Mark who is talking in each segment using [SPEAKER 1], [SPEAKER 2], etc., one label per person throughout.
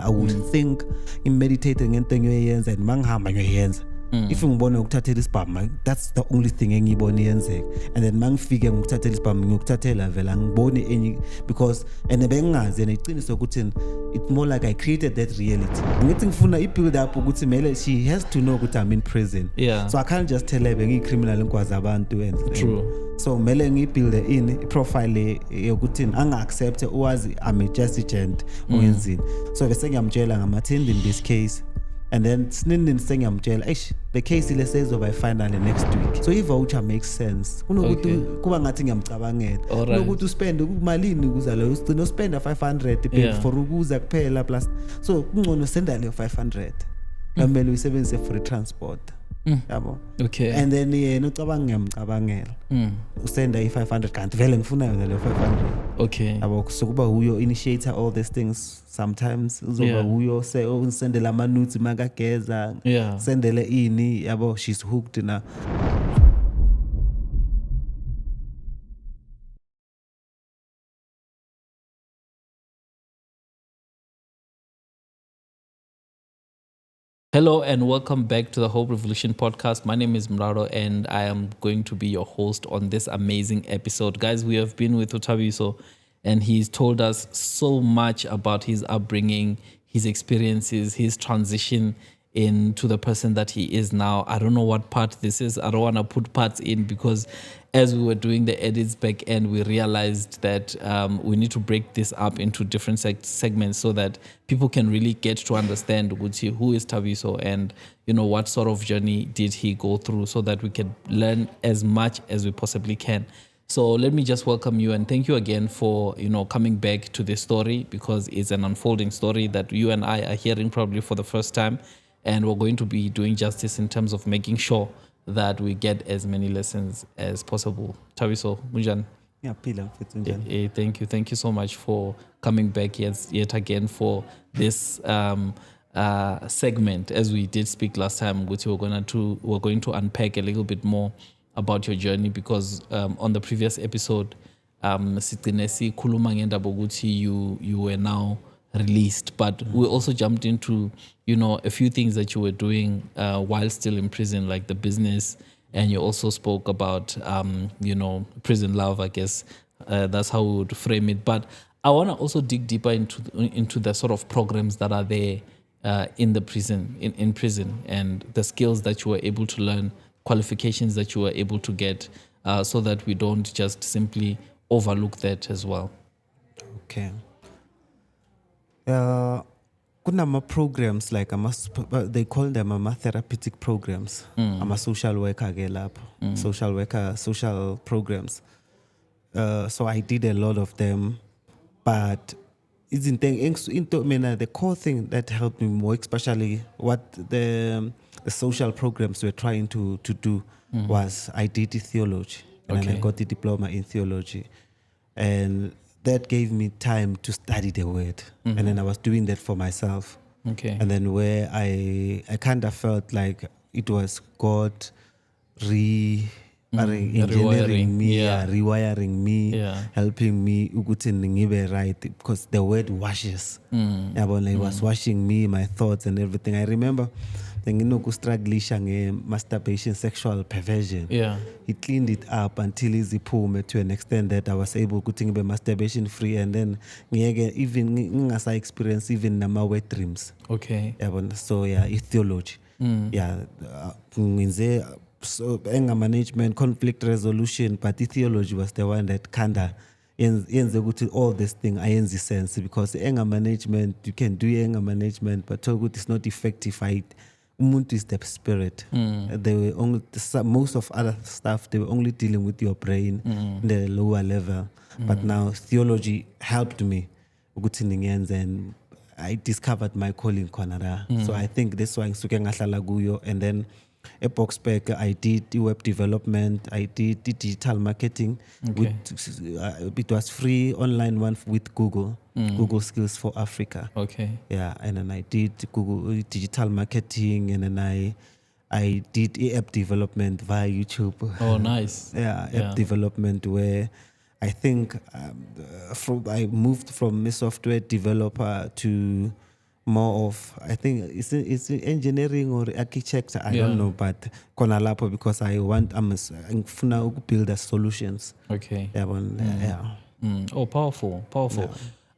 [SPEAKER 1] I would think meditating ngento engiyoyenza and mangihamba ngiyoyenza. If ngibona ukuthathela isibhamu, that's the only thing engiyibona iyenzeka. And then mangifike ngikuthathela isibhamu ngikuthathela vela ngibone enye because and bengazi and iqiniso ukuthi it's more like I created that reality. Ngithi ngifuna i-build up ukuthi mele she has to know ukuthi I'm in prison.
[SPEAKER 2] Yeah.
[SPEAKER 1] So I can't just tell her bengiyi-criminal ngikwazi abantu and
[SPEAKER 2] True.
[SPEAKER 1] So mele ngiyibuilde in profile yokuthi anga-accept uwazi I'm a just agent oyenzini. So bese ngiyamtshela ngama-attend in this case. And then sinini sengiyamtshela the case ile sezoba finally next week. So i-voucher makes sense. Kunokuthi kuba ngathi ngiyamcabangela. Kunokuthi uspend malini ukuza lo ugcina uspenda 500 for ukuza kuphela plus so kungcono senda le 500. Kumele uyisebenzise for transport. Yabo.
[SPEAKER 2] Okay.
[SPEAKER 1] And then yena ucabanga ngiyamcabangela. Usenda i500 kanti vele ngifuna yona le 500.
[SPEAKER 2] Okay.
[SPEAKER 1] Yabo sokuba huyo initiator all these things sometimes uzoba huyo say unsendela ama notes makageza sendele ini yabo she's hooked na.
[SPEAKER 2] Hello and welcome back to the Hope Revolution podcast. My name is Mraro and I am going to be your host on this amazing episode. Guys, we have been with Utabiso and he's told us so much about his upbringing, his experiences, his transition into the person that he is now. I don't know what part this is. I don't want to put parts in because as we were doing the edits back end, we realized that we need to break this up into different segments so that people can really get to understand who is Thabiso and what sort of journey did he go through so that we can learn as much as we possibly can. So let me just welcome you and thank you again for coming back to this story because it's an unfolding story that you and I are hearing probably for the first time. And we're going to be doing justice in terms of making sure that we get as many lessons as possible. Thabiso, Munjan.
[SPEAKER 1] Yeah, Pila, Munjan.
[SPEAKER 2] Thank you. Thank you so much for coming back yet again for this segment. As we did speak last time, we're going to unpack a little bit more about your journey because on the previous episode, you were now released, but we also jumped into a few things that you were doing while still in prison, like the business, and you also spoke about prison love, I guess that's how we would frame it. But I want to also dig deeper into the sort of programs that are there in the prison, in prison, and the skills that you were able to learn, qualifications that you were able to get, so that we don't just simply overlook that as well.
[SPEAKER 1] Okay. Kunama programs like they call them therapeutic programs. I'm a social worker social worker, social programs. So I did a lot of them, but the core thing that helped me more, especially what the social programs were trying to do was I did theology and I got the diploma in theology, and that gave me time to study the word. And then I was doing that for myself.
[SPEAKER 2] Okay.
[SPEAKER 1] And then where I kind of felt like it was God engineering me, rewiring me, helping me ukuthi right, because the word washes. It was washing me, my thoughts and everything. I remember struggling masturbation, sexual perversion. He cleaned it up until easy pume to an extent that I was able to be masturbation free, and then even as I experience even nama wet dreams.
[SPEAKER 2] Okay.
[SPEAKER 1] So theology. So anger management, conflict resolution, but the theology was the one that kinda all this thing I sense because anger management, you can do anger management, but it's not effective. Umuntu is the spirit. They were only most of other stuff. They were only dealing with your brain, the lower level. But now theology helped me, and I discovered my calling. So I think this one and then at Boxback, I did the web development. I did the digital marketing. It was free online one with Google. Google Skills for Africa.
[SPEAKER 2] Okay.
[SPEAKER 1] Yeah, and then I did Google digital marketing, and then I did app development via YouTube.
[SPEAKER 2] Oh, nice.
[SPEAKER 1] App development where I think I moved from a software developer to more of, I think it's engineering or architecture, I don't know, but kona lapho because ngifuna build solutions.
[SPEAKER 2] Okay.
[SPEAKER 1] Yeah.
[SPEAKER 2] Oh, powerful.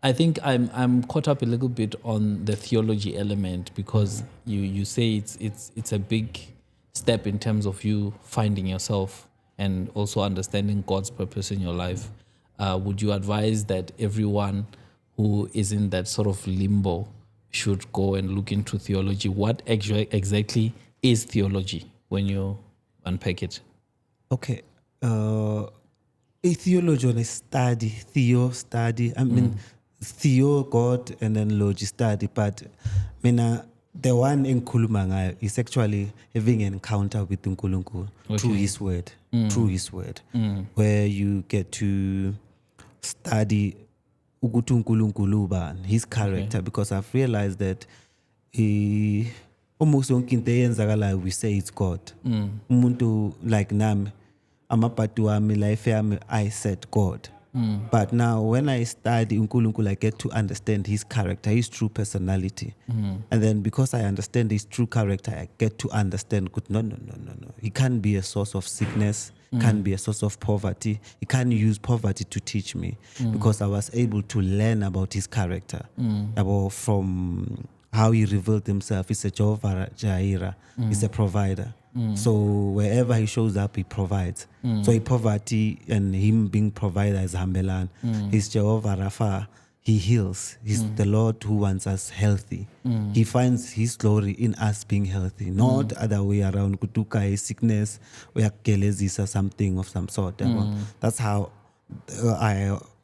[SPEAKER 2] I think I'm caught up a little bit on the theology element because you say it's a big step in terms of you finding yourself and also understanding God's purpose in your life. Would you advise that everyone who is in that sort of limbo should go and look into theology? What exactly is theology when you unpack it?
[SPEAKER 1] Okay. A theologian is study, study. I mean, theo, God, and then logi study. But the one in Kulumanga is actually having an encounter with Nkulunkulu through His Word, where you get to study Ugutu Nkulunkulu, His character, because I've realized that almost we say it's God. Umuntu like nami. Amapatu wami, life yami, I said God. But now when I study uNkulunkulu, I get to understand his character, his true personality. And then because I understand his true character, I get to understand, no. He can't be a source of sickness, can't be a source of poverty. He can't use poverty to teach me because I was able to learn about his character, about from how he revealed himself. He's a Jehovah Jireh. He's a provider. So wherever he shows up, he provides. So in poverty and him being provider is Hambelan. He's Jehovah Rapha. He heals. He's the Lord who wants us healthy. He finds his glory in us being healthy, not other way around. Kutuka is sickness, where kelezis or something of some sort. That's how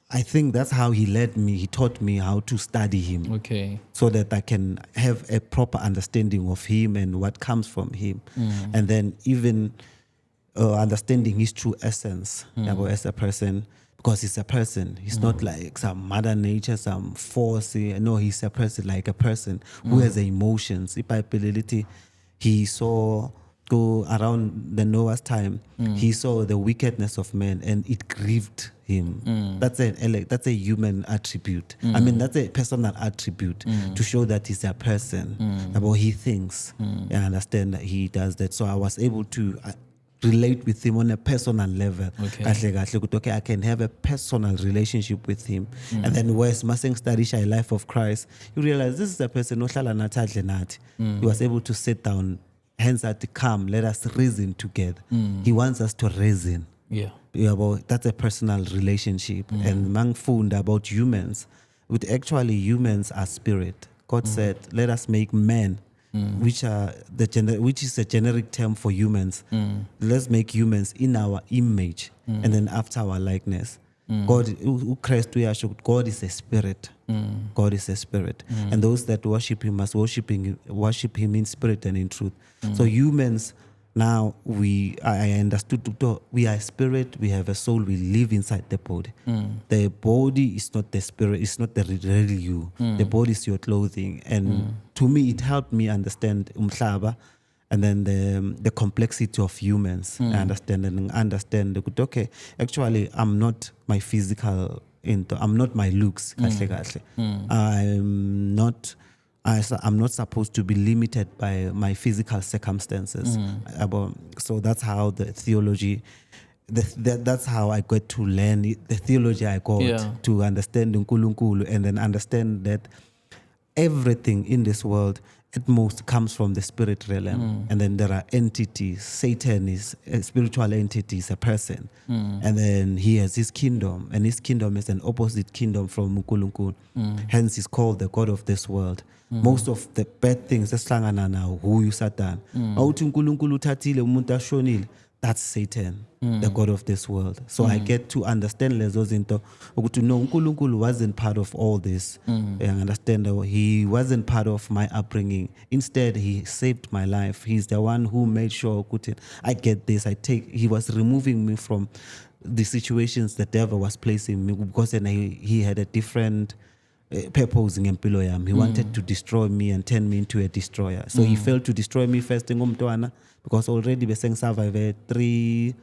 [SPEAKER 1] I think that's how he led me. He taught me how to study him.
[SPEAKER 2] Okay.
[SPEAKER 1] So that I can have a proper understanding of him and what comes from him. And then even understanding his true essence as a person, because he's a person. He's not like some mother nature, some force. No, he's a person, like a person who has emotions. He saw go around the Noah's time, he saw the wickedness of man and it grieved him. That's a human attribute. I mean, that's a personal attribute to show that he's a person, about he thinks. I understand that he does that. So I was able to relate with him on a personal level. Okay, I can have a personal relationship with him. And then where's Maseng Starisha, a life of Christ, you realize this is a person he was able to sit down, hence at come, let us reason together. He wants us to reason.
[SPEAKER 2] Yeah.
[SPEAKER 1] That's a personal relationship. And Mangfund about humans, with actually humans are spirit. God said, let us make men, which is a generic term for humans. Let's make humans in our image and then after our likeness. God is a spirit. God is a spirit. And those that worship him must worship him in spirit and in truth. So humans, now I understood we are spirit, we have a soul, we live inside the body. The body is not the spirit, it's not the real you. The body is your clothing. And to me, it helped me understand umhlaba and then the complexity of humans. I understand okay, actually I'm not my physical I'm not my looks. I'm not supposed to be limited by my physical circumstances. So that's how the theology, that's how I got to learn the theology I got to understand uNkulunkulu and then understand that everything in this world at most comes from the spirit realm. And then there are entities. Satan is a spiritual entity, is a person. And then he has his kingdom. And his kingdom is an opposite kingdom from uNkulunkulu. Hence he's called the God of this world. Most of the bad things, now, who you Satan. That's Satan, the God of this world. So I get to understand to know uNkulunkulu wasn't part of all this. I understand that he wasn't part of my upbringing. Instead, he saved my life. He's the one who made sure I get this. He was removing me from the situations the devil was placing me, because then he had a different purpose in empilo yami. He wanted to destroy me and turn me into a destroyer. So he failed to destroy me first in ngomntwana, because already beseng survive 3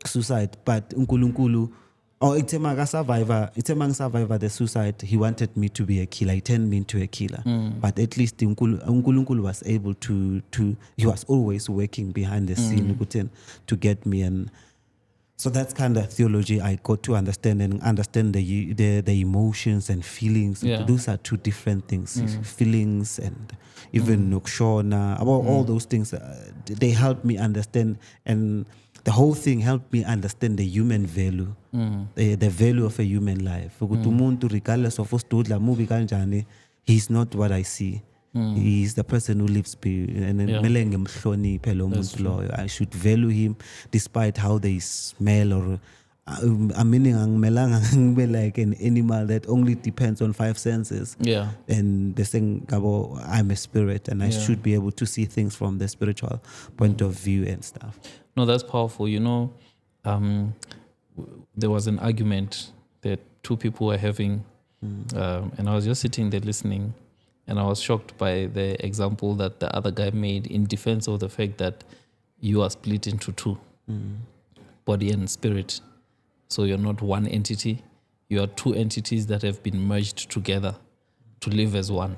[SPEAKER 1] suicide, but uNkulunkulu Oh, survivor the suicide, he wanted me to be a killer. He turned me into a killer. But at least unkulunkulu was able to he was always working behind the scene to get me. And so that's kind of theology I got to understand the emotions and feelings.
[SPEAKER 2] Yeah.
[SPEAKER 1] Those are two different things. Feelings and even nokshona, about all those things. They helped me understand, and the whole thing helped me understand the human value, the value of a human life. Ukuthi umuntu, regardless of usdudla mubi kanjani, he's not what I see. He's the person who lives and kumele ngimhloniphe lo muntu loyo. I should value him despite how they smell, or meaning angimelanga ngibe like an animal that only depends on 5 senses.
[SPEAKER 2] Yeah.
[SPEAKER 1] And they saying, I'm a spirit, and I should be able to see things from the spiritual point of view and stuff.
[SPEAKER 2] No, that's powerful. You know, there was an argument that two people were having, and I was just sitting there listening, and I was shocked by the example that the other guy made in defense of the fact that you are split into two, body and spirit. So you're not one entity. You are two entities that have been merged together to live as one.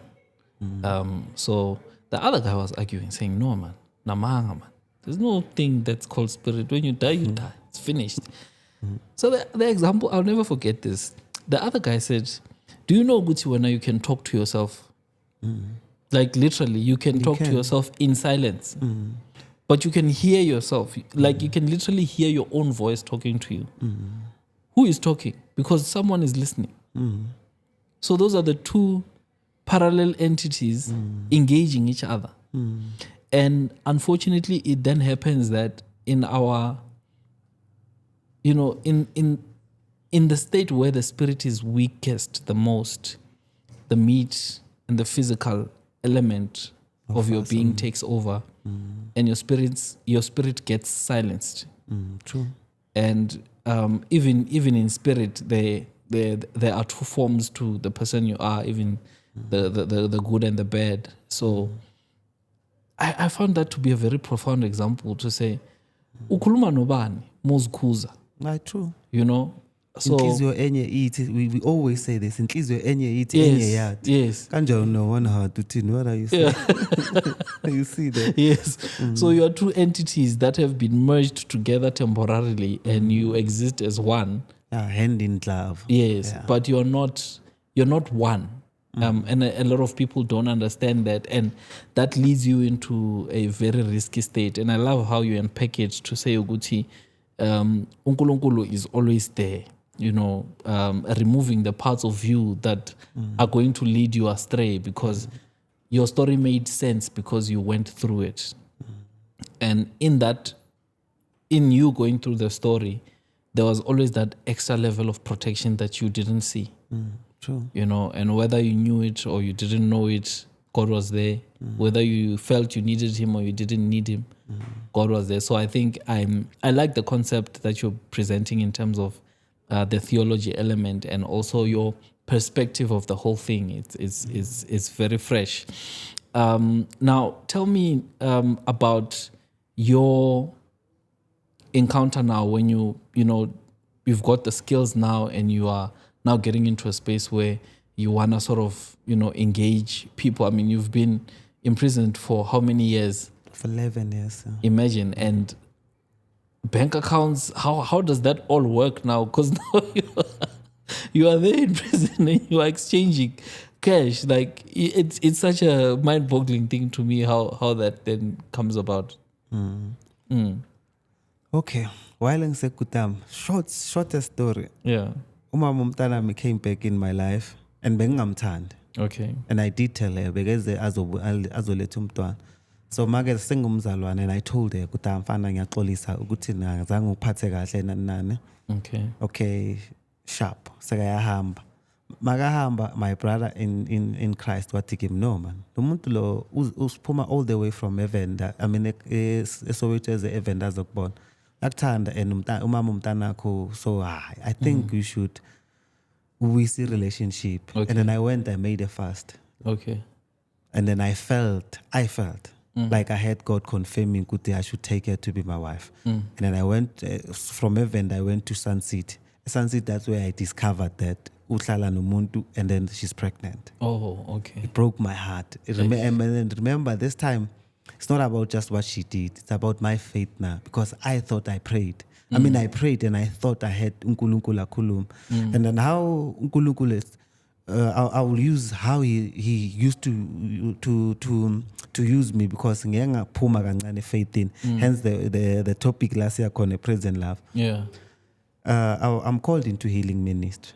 [SPEAKER 2] So the other guy was arguing, saying, no, man, namanga, man. There's no thing that's called spirit. When you die, you die. It's finished. So the example, I'll never forget this. The other guy said, do you know, Guti, when you can talk to yourself? Like literally, you can talk to yourself in silence. But you can hear yourself. Like you can literally hear your own voice talking to you. Who is talking? Because someone is listening. So those are the two parallel entities engaging each other. And unfortunately, it then happens that in our, you know, in the state where the spirit is weakest the most, the meat and the physical element of your being takes over, and your spirit gets silenced.
[SPEAKER 1] True.
[SPEAKER 2] And even in spirit, there are two forms to the person you are, even the good and the bad. So I found that to be a very profound example to say, ukhuluma nobani mozikhuza.
[SPEAKER 1] True.
[SPEAKER 2] You know, so
[SPEAKER 1] inhliziyo enye ithi, we always say this, inhliziyo enye ithi enye yathi.
[SPEAKER 2] Yes.
[SPEAKER 1] Kanjani no one heart uthini, what are you saying? You see that?
[SPEAKER 2] Yes. So you are two entities that have been merged together temporarily, and you exist as one.
[SPEAKER 1] Hand in glove.
[SPEAKER 2] Yes, but you're not one. And a lot of people don't understand that, and that leads you into a very risky state. And I love how you unpack it to say, Uguti, unkulunkulu is always there, you know, removing the parts of you that are going to lead you astray, because your story made sense because you went through it. And in you going through the story, there was always that extra level of protection that you didn't see.
[SPEAKER 1] True.
[SPEAKER 2] You know, and whether you knew it or you didn't know it, God was there. Whether you felt you needed him or you didn't need him, God was there. So I think I like the concept that you're presenting in terms of the theology element and also your perspective of the whole thing. It's very fresh. Now, tell me about your encounter now when you've got the skills now and you are now getting into a space where you want to sort of, engage people. I mean, you've been imprisoned for how many years?
[SPEAKER 1] For 11 years.
[SPEAKER 2] Imagine. And bank accounts, how does that all work now? Because now you are there in prison and you are exchanging cash. Like, it's such a mind-boggling thing to me how that then comes about.
[SPEAKER 1] Okay. While in Sekutam, shortest story.
[SPEAKER 2] Yeah.
[SPEAKER 1] Umama umntanami came back in my life and bengingamthandi.
[SPEAKER 2] Okay.
[SPEAKER 1] And I did tell her because azoletha umntwana. So make sengumzalwane, and I told her ukuthi mfana ngiyaxolisa ukuthi ngazange uphathe kahle nani. Okay, sharp. Sekayahamba. Makahamba, my brother in Christ wathi kimi, no man. Lo muntu lo usiphuma all the way from heaven. I mean Soweto as heaven azokubona. Akuthanda and umama umntanakho, so I think we see relationship.
[SPEAKER 2] Okay.
[SPEAKER 1] And then I went, I made a fast.
[SPEAKER 2] Okay.
[SPEAKER 1] And then I felt like I had God confirming that I should take her to be my wife. And then I went from heaven, I went to Sun City. Sunset, that's where I discovered that uhlala nomuntu and then she's pregnant.
[SPEAKER 2] Oh, okay.
[SPEAKER 1] It broke my heart. And then remember, this time, it's not about just what she did. It's about my faith now, because I thought I prayed. I mean, I prayed and I thought I had unkulunkulu akhuluma. And then how unkulunkulu is, I will use how he used to use me, because ngiyangaphuma kancane faith in. Hence the topic last year called Present Love.
[SPEAKER 2] Yeah.
[SPEAKER 1] I'm called into healing ministry,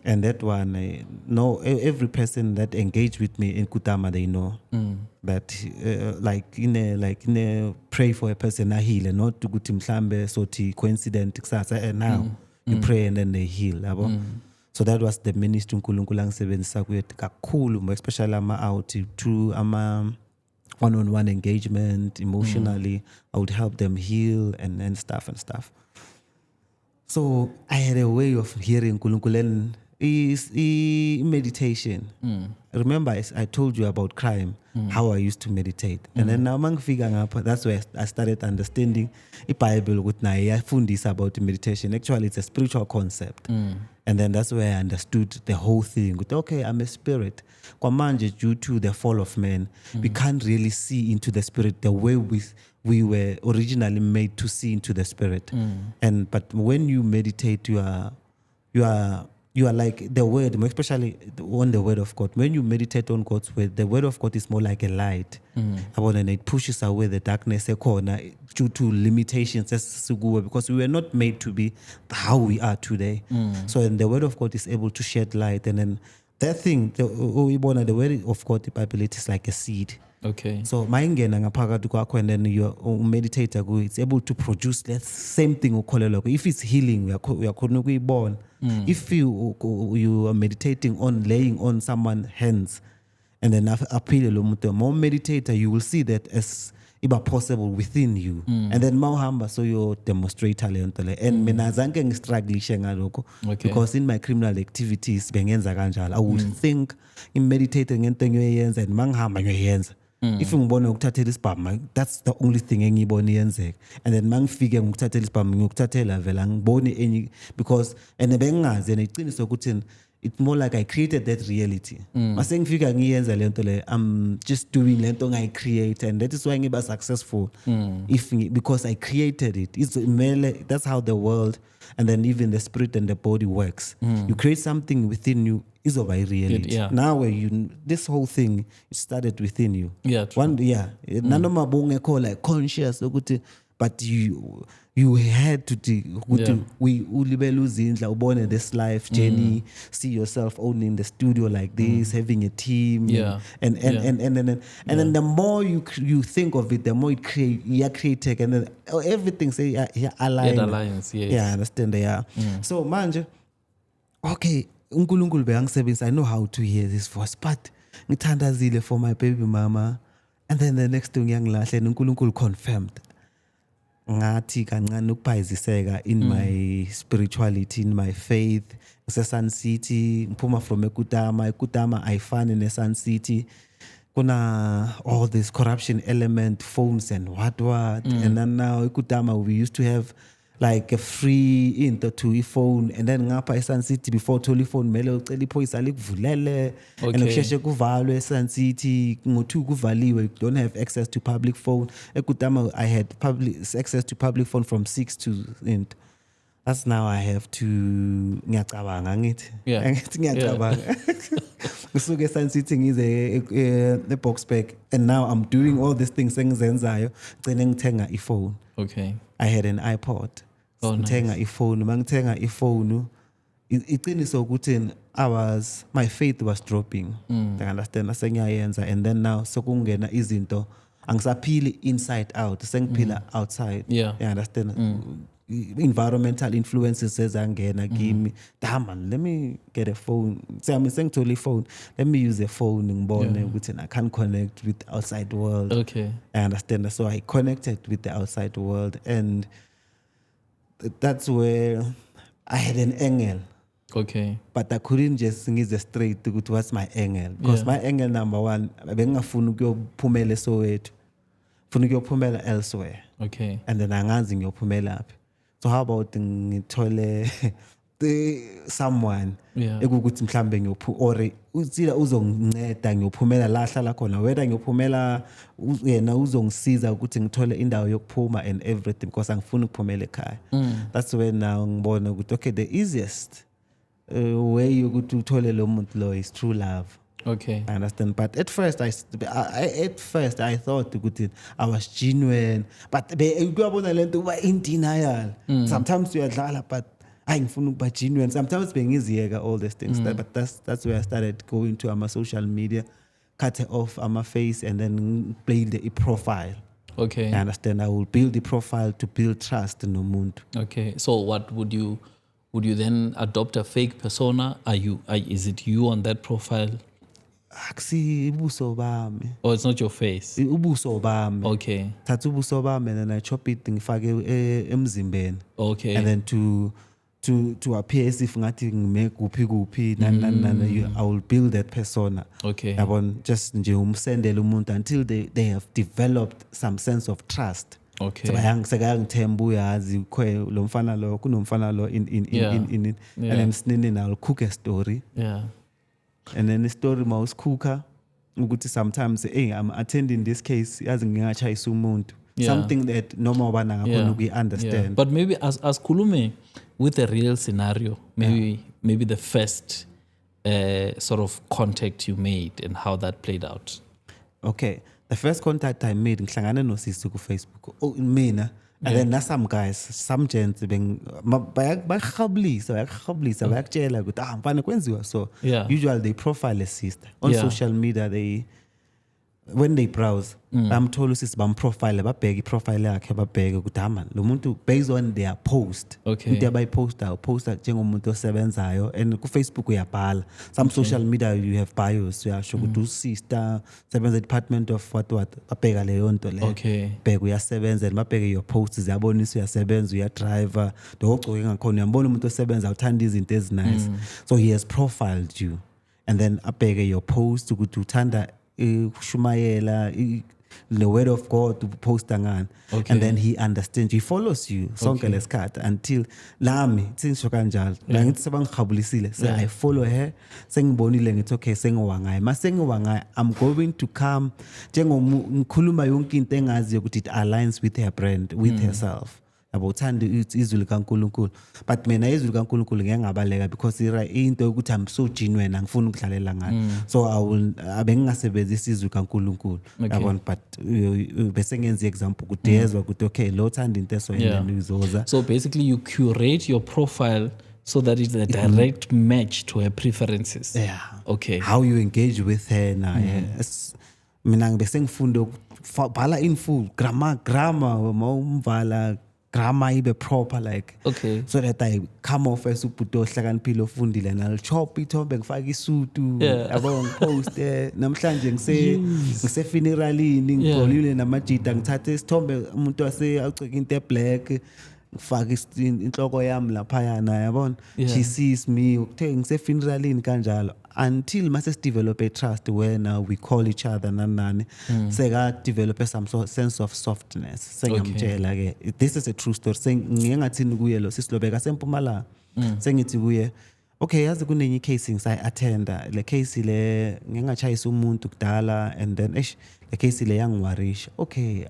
[SPEAKER 1] and that one, every person that engaged with me in Kutama, they know that like in a pray for a person I heal, and not to go to mhlambe soti coincident kusasa, and now you pray and then they heal, yabo. So that was the ministry uNkulunkulu angisebenzisa kuyo kakhulu, especially out through one-on-one engagement emotionally. I would help them heal and stuff. So I had a way of hearing uNkulunkulu is meditation. Remember, I told you about crime, how I used to meditate. And then now that's where I started understanding the Bible with fundis about meditation. Actually, it's a spiritual concept. And then that's where I understood the whole thing. Okay, I'm a spirit. Kwamanje, due to the fall of man, we can't really see into the spirit the way we were originally made to see into the spirit. But when you meditate, you are like the word, especially on the word of God. When you meditate on God's word, the word of God is more like a light. And it pushes away the darkness due to limitations, because we were not made to be how we are today. So and the word of God is able to shed light. And then that thing, the word of God, the Bible, it is like a seed.
[SPEAKER 2] Okay.
[SPEAKER 1] So mayingena ngaphakathi kwakho, and then you meditate, it's able to produce that same thing ukholelwa. If it's healing, uyakhona ukuyibona. If you are meditating on laying on someone's hands, and then appeal lo muntu, more meditator, you will see that as iba possible within you. And then mawhamba, so you demonstrate talent. And mina zange ngistruggle ngalokho, because in my criminal activities bengenza kanjalo. I would think in meditating ngento engiyoyenza and mangihamba ngiyoyenza. If ngibona ukuthathela isibhamu, that's the only thing engiyibona iyenzeka. And then mangifike ngikuthathela isibhamu ngikuthathela vela ngibone enye, because and bengazi and iqiniso ukuthi it's more like I created that reality. Mase ngifika ngiyenza lento le, I'm just doing lento I create, and that is why ngiba successful. Because I created it. That's how the world and then even the spirit and the body works. You create something within you, is of a reality. Now this whole thing, it started within you. Nanoma bongekho like conscious ukuthi, but you had to we ulibele uzindla ubone this life journey, see yourself owning the studio like this, having a team, and then the more you think of it, the more it creative, and then everything say
[SPEAKER 2] aligns.
[SPEAKER 1] I understand. So manje, okay, uNkulunkulu beyangisebenzisa, I know how to hear this voice, but ngithandazile for my baby mama, and then the next thing yangilahle, and uNkulunkulu confirmed ngathi kancane ukuphayiziseka in my spirituality, in my faith. Sun City, ngiphuma from eKutama ayifani neSun City. Kuna all this corruption element, phones and what. And then now eKutama we used to have like a free into to phone, and then ngapha eSun City before to phone mele ucela iphoyisa likuvulele, and ukusheshe kuvalwe eSun City ngo2 kuvaliwe, you don't have access to public phone. eKutama I had access to public phone from 6 to 8. That's now I have to ngiyacabanga ngithi ngiyacabanga kusuke eSun City ngize eBoksburg, and now I'm doing all these things engizenzayo, gcine ngithenga iphone.
[SPEAKER 2] Okay.
[SPEAKER 1] I had an iPod. Ngithenga iphone, mangithenga iphone, iqiniso ukuthi my faith was dropping. I understand asengiyayenza, and then now sokungena izinto angisaphili inside out, sengiphila outside. You understand? Environmental influences ezangena kimi. Damn man, let me get a phone. I'm sengithole phone. Let me use a phone ngibone ukuthi I can connect with the outside world.
[SPEAKER 2] Okay.
[SPEAKER 1] I understand. So I connected with the outside world, and that's where I had an angle.
[SPEAKER 2] Okay.
[SPEAKER 1] But I couldn't just ngize straight to what's my angle, because my angle number one, bengafuna ukuyophumela eSoweto, funa ukuyophumela elsewhere.
[SPEAKER 2] Okay.
[SPEAKER 1] And then angazi ngiyophumela laphi. So how about ngithole someone
[SPEAKER 2] Yeah.
[SPEAKER 1] ekukuthi mhlambe or utsila uzonginceda ngiyophumela la hlala khona whether ngiyophumela yena uzongisiza ukuthi ngithole indawo yokuphuma and everything because angifuni ukuphumela ekhaya. That's when now ngibona ukuthi okay, the easiest way yokuthi uthole lo muntu lo is true love.
[SPEAKER 2] Okay.
[SPEAKER 1] I understand, but at first I thought ukuthi I was genuine, but kuyabona lento uba in denial. Sometimes uyadlala but ngifuna ukuba genuine. Sometimes bengiziyeka all these things. But that's where I started going to my social media, cut off my face and then build a profile.
[SPEAKER 2] Okay.
[SPEAKER 1] I understand. I will build the profile to build trust in the muntu.
[SPEAKER 2] Okay. So what would you then adopt a fake persona? Is it you on that profile?
[SPEAKER 1] Akusi ubuso bami.
[SPEAKER 2] Or it's not your face?
[SPEAKER 1] Ubuso bami.
[SPEAKER 2] Okay.
[SPEAKER 1] Thatha ubuso bami and then I chop it ngifake emzimbeni.
[SPEAKER 2] Okay.
[SPEAKER 1] And then to appear as if ngathi ngime kuphi I will build that persona.
[SPEAKER 2] Okay.
[SPEAKER 1] Yabona just nje umsendele umuntu until they have developed some sense of trust.
[SPEAKER 2] Okay.
[SPEAKER 1] Sekayangithemba uyazi lo mfana lo kunomfana lo in and then sinini I'll cook a story.
[SPEAKER 2] Yeah.
[SPEAKER 1] And then the story mawusikhuka ukuthi sometimes I'm attending this case yazi ngingachayisa umuntu. Something that noma ubana ngakhona we understand.
[SPEAKER 2] Yeah. But maybe as khulume with a real scenario, maybe the first sort of contact you made and how that played out.
[SPEAKER 1] Okay, the first contact I made ngihlangana nosisi ku Facebook. Oh mina. And then some guys, some gents bayakhabulisa bayakutshela ukuthi mfana kwenziwa so. Usually they profile a sister on social media. When they browse, I'm told usisi bamprofile babheke iprofile yakhe babheke ukuthi lo muntu based on their post.
[SPEAKER 2] Okay.
[SPEAKER 1] Into abayiposta njengomuntu osebenzayo and ku Facebook uyabhala. Some social media you have bios uyasho ukuthi usister sebenza department of what babheka leyo nto le.
[SPEAKER 2] Okay.
[SPEAKER 1] Bheka uyasebenza and babheke your posts ziyabonisa uyasebenza uyadriver dokugcoke ngakhona uyambona umuntu osebenza uthanda izinto ezinice. So he has profiled you and then abheke your post ukuthi uthanda shumayela the word of God to post ngani.
[SPEAKER 2] Okay.
[SPEAKER 1] And then he understands, he follows you sonke lesikhathi until lami thisho kanjalo la ngithi sebangikhabulisile so I follow her sengibonile ngithi okay sengiwangaye masengiwangaye I'm going to come ngikhuluma yonke into engazi ukuthi it aligns with her brand with herself. Uthanda izwi likaNkulunkulu but mina izwi likaNkulunkulu ngiyangabaleka because into ukuthi I'm so genuine angifuni ukudlalela ngayo so abengingasebenzisa izwi likaNkulunkulu yabona but bese ngenza example ukuthi yezwa ukuthi okay lo uthanda into eso yena uzoza.
[SPEAKER 2] So basically you curate your profile so that it's a direct match to her preferences.
[SPEAKER 1] Yeah.
[SPEAKER 2] Okay.
[SPEAKER 1] How you engage with her na mina bese ngifunda ukubhala in full grammar mawumvala grammar ibe proper like so that I come off as umuntu ohlakaniphile ofundile and I'll chop ithombe ngifake isutu yabo ngipost namhlanje ngise funeralini ngigolile namajita ngithathe isithombe umuntu awugcoka into eblack ngifake inhloko yami lapha yana yabona she sees me ukuthe ngise funeralini kanjalo until mase develop a trust where now we call each other nanani seka develop some sense of softness sengiyamtshela ke this is a true story ngingathini kuye lo sisilobeka sempumalanga sengithi kuye okay yazi kunenye case ngisayi-attenda le case le ngingachayisa umuntu kudala and then le case le yangiwarisha okay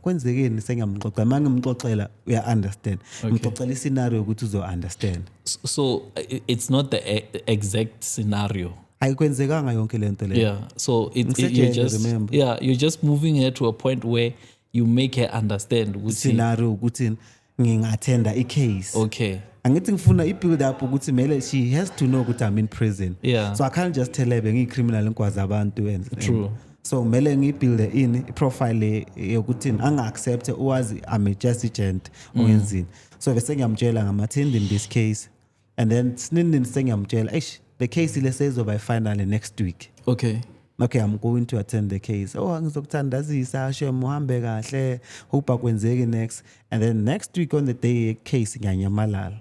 [SPEAKER 1] kwenzekeni sengiyamxoxa mangimxoxela uya-understand ngimxoxela iscenario ukuthi uzo-understand.
[SPEAKER 2] So it's not the exact scenario.
[SPEAKER 1] Ayikwenzekanga yonke lento le.
[SPEAKER 2] Yeah, so you're just moving her to a point where you make her understand ukuthi
[SPEAKER 1] scenario ukuthi ngingattenda i-case.
[SPEAKER 2] Okay.
[SPEAKER 1] Angithi ngifuna i-build up ukuthi mele she has to know ukuthi I'm in prison.
[SPEAKER 2] Yeah.
[SPEAKER 1] So I can't just tell her bengiyi-criminal ngikwazi abantu and
[SPEAKER 2] true.
[SPEAKER 1] So mele ngibuild in i-profile yokuthi anga-accept uwazi I'm a just agent oyenzini. So bese ngiyamtshela ngama-attend in this case and then sinini sengiyamtshela the case le sezoba finally next week.
[SPEAKER 2] Okay.
[SPEAKER 1] Okay, I'm going to attend the case. Ngizokuthandazisa shem uhambe kahle hope akwenzeki next and then next week on the day case ngiyanyamalala.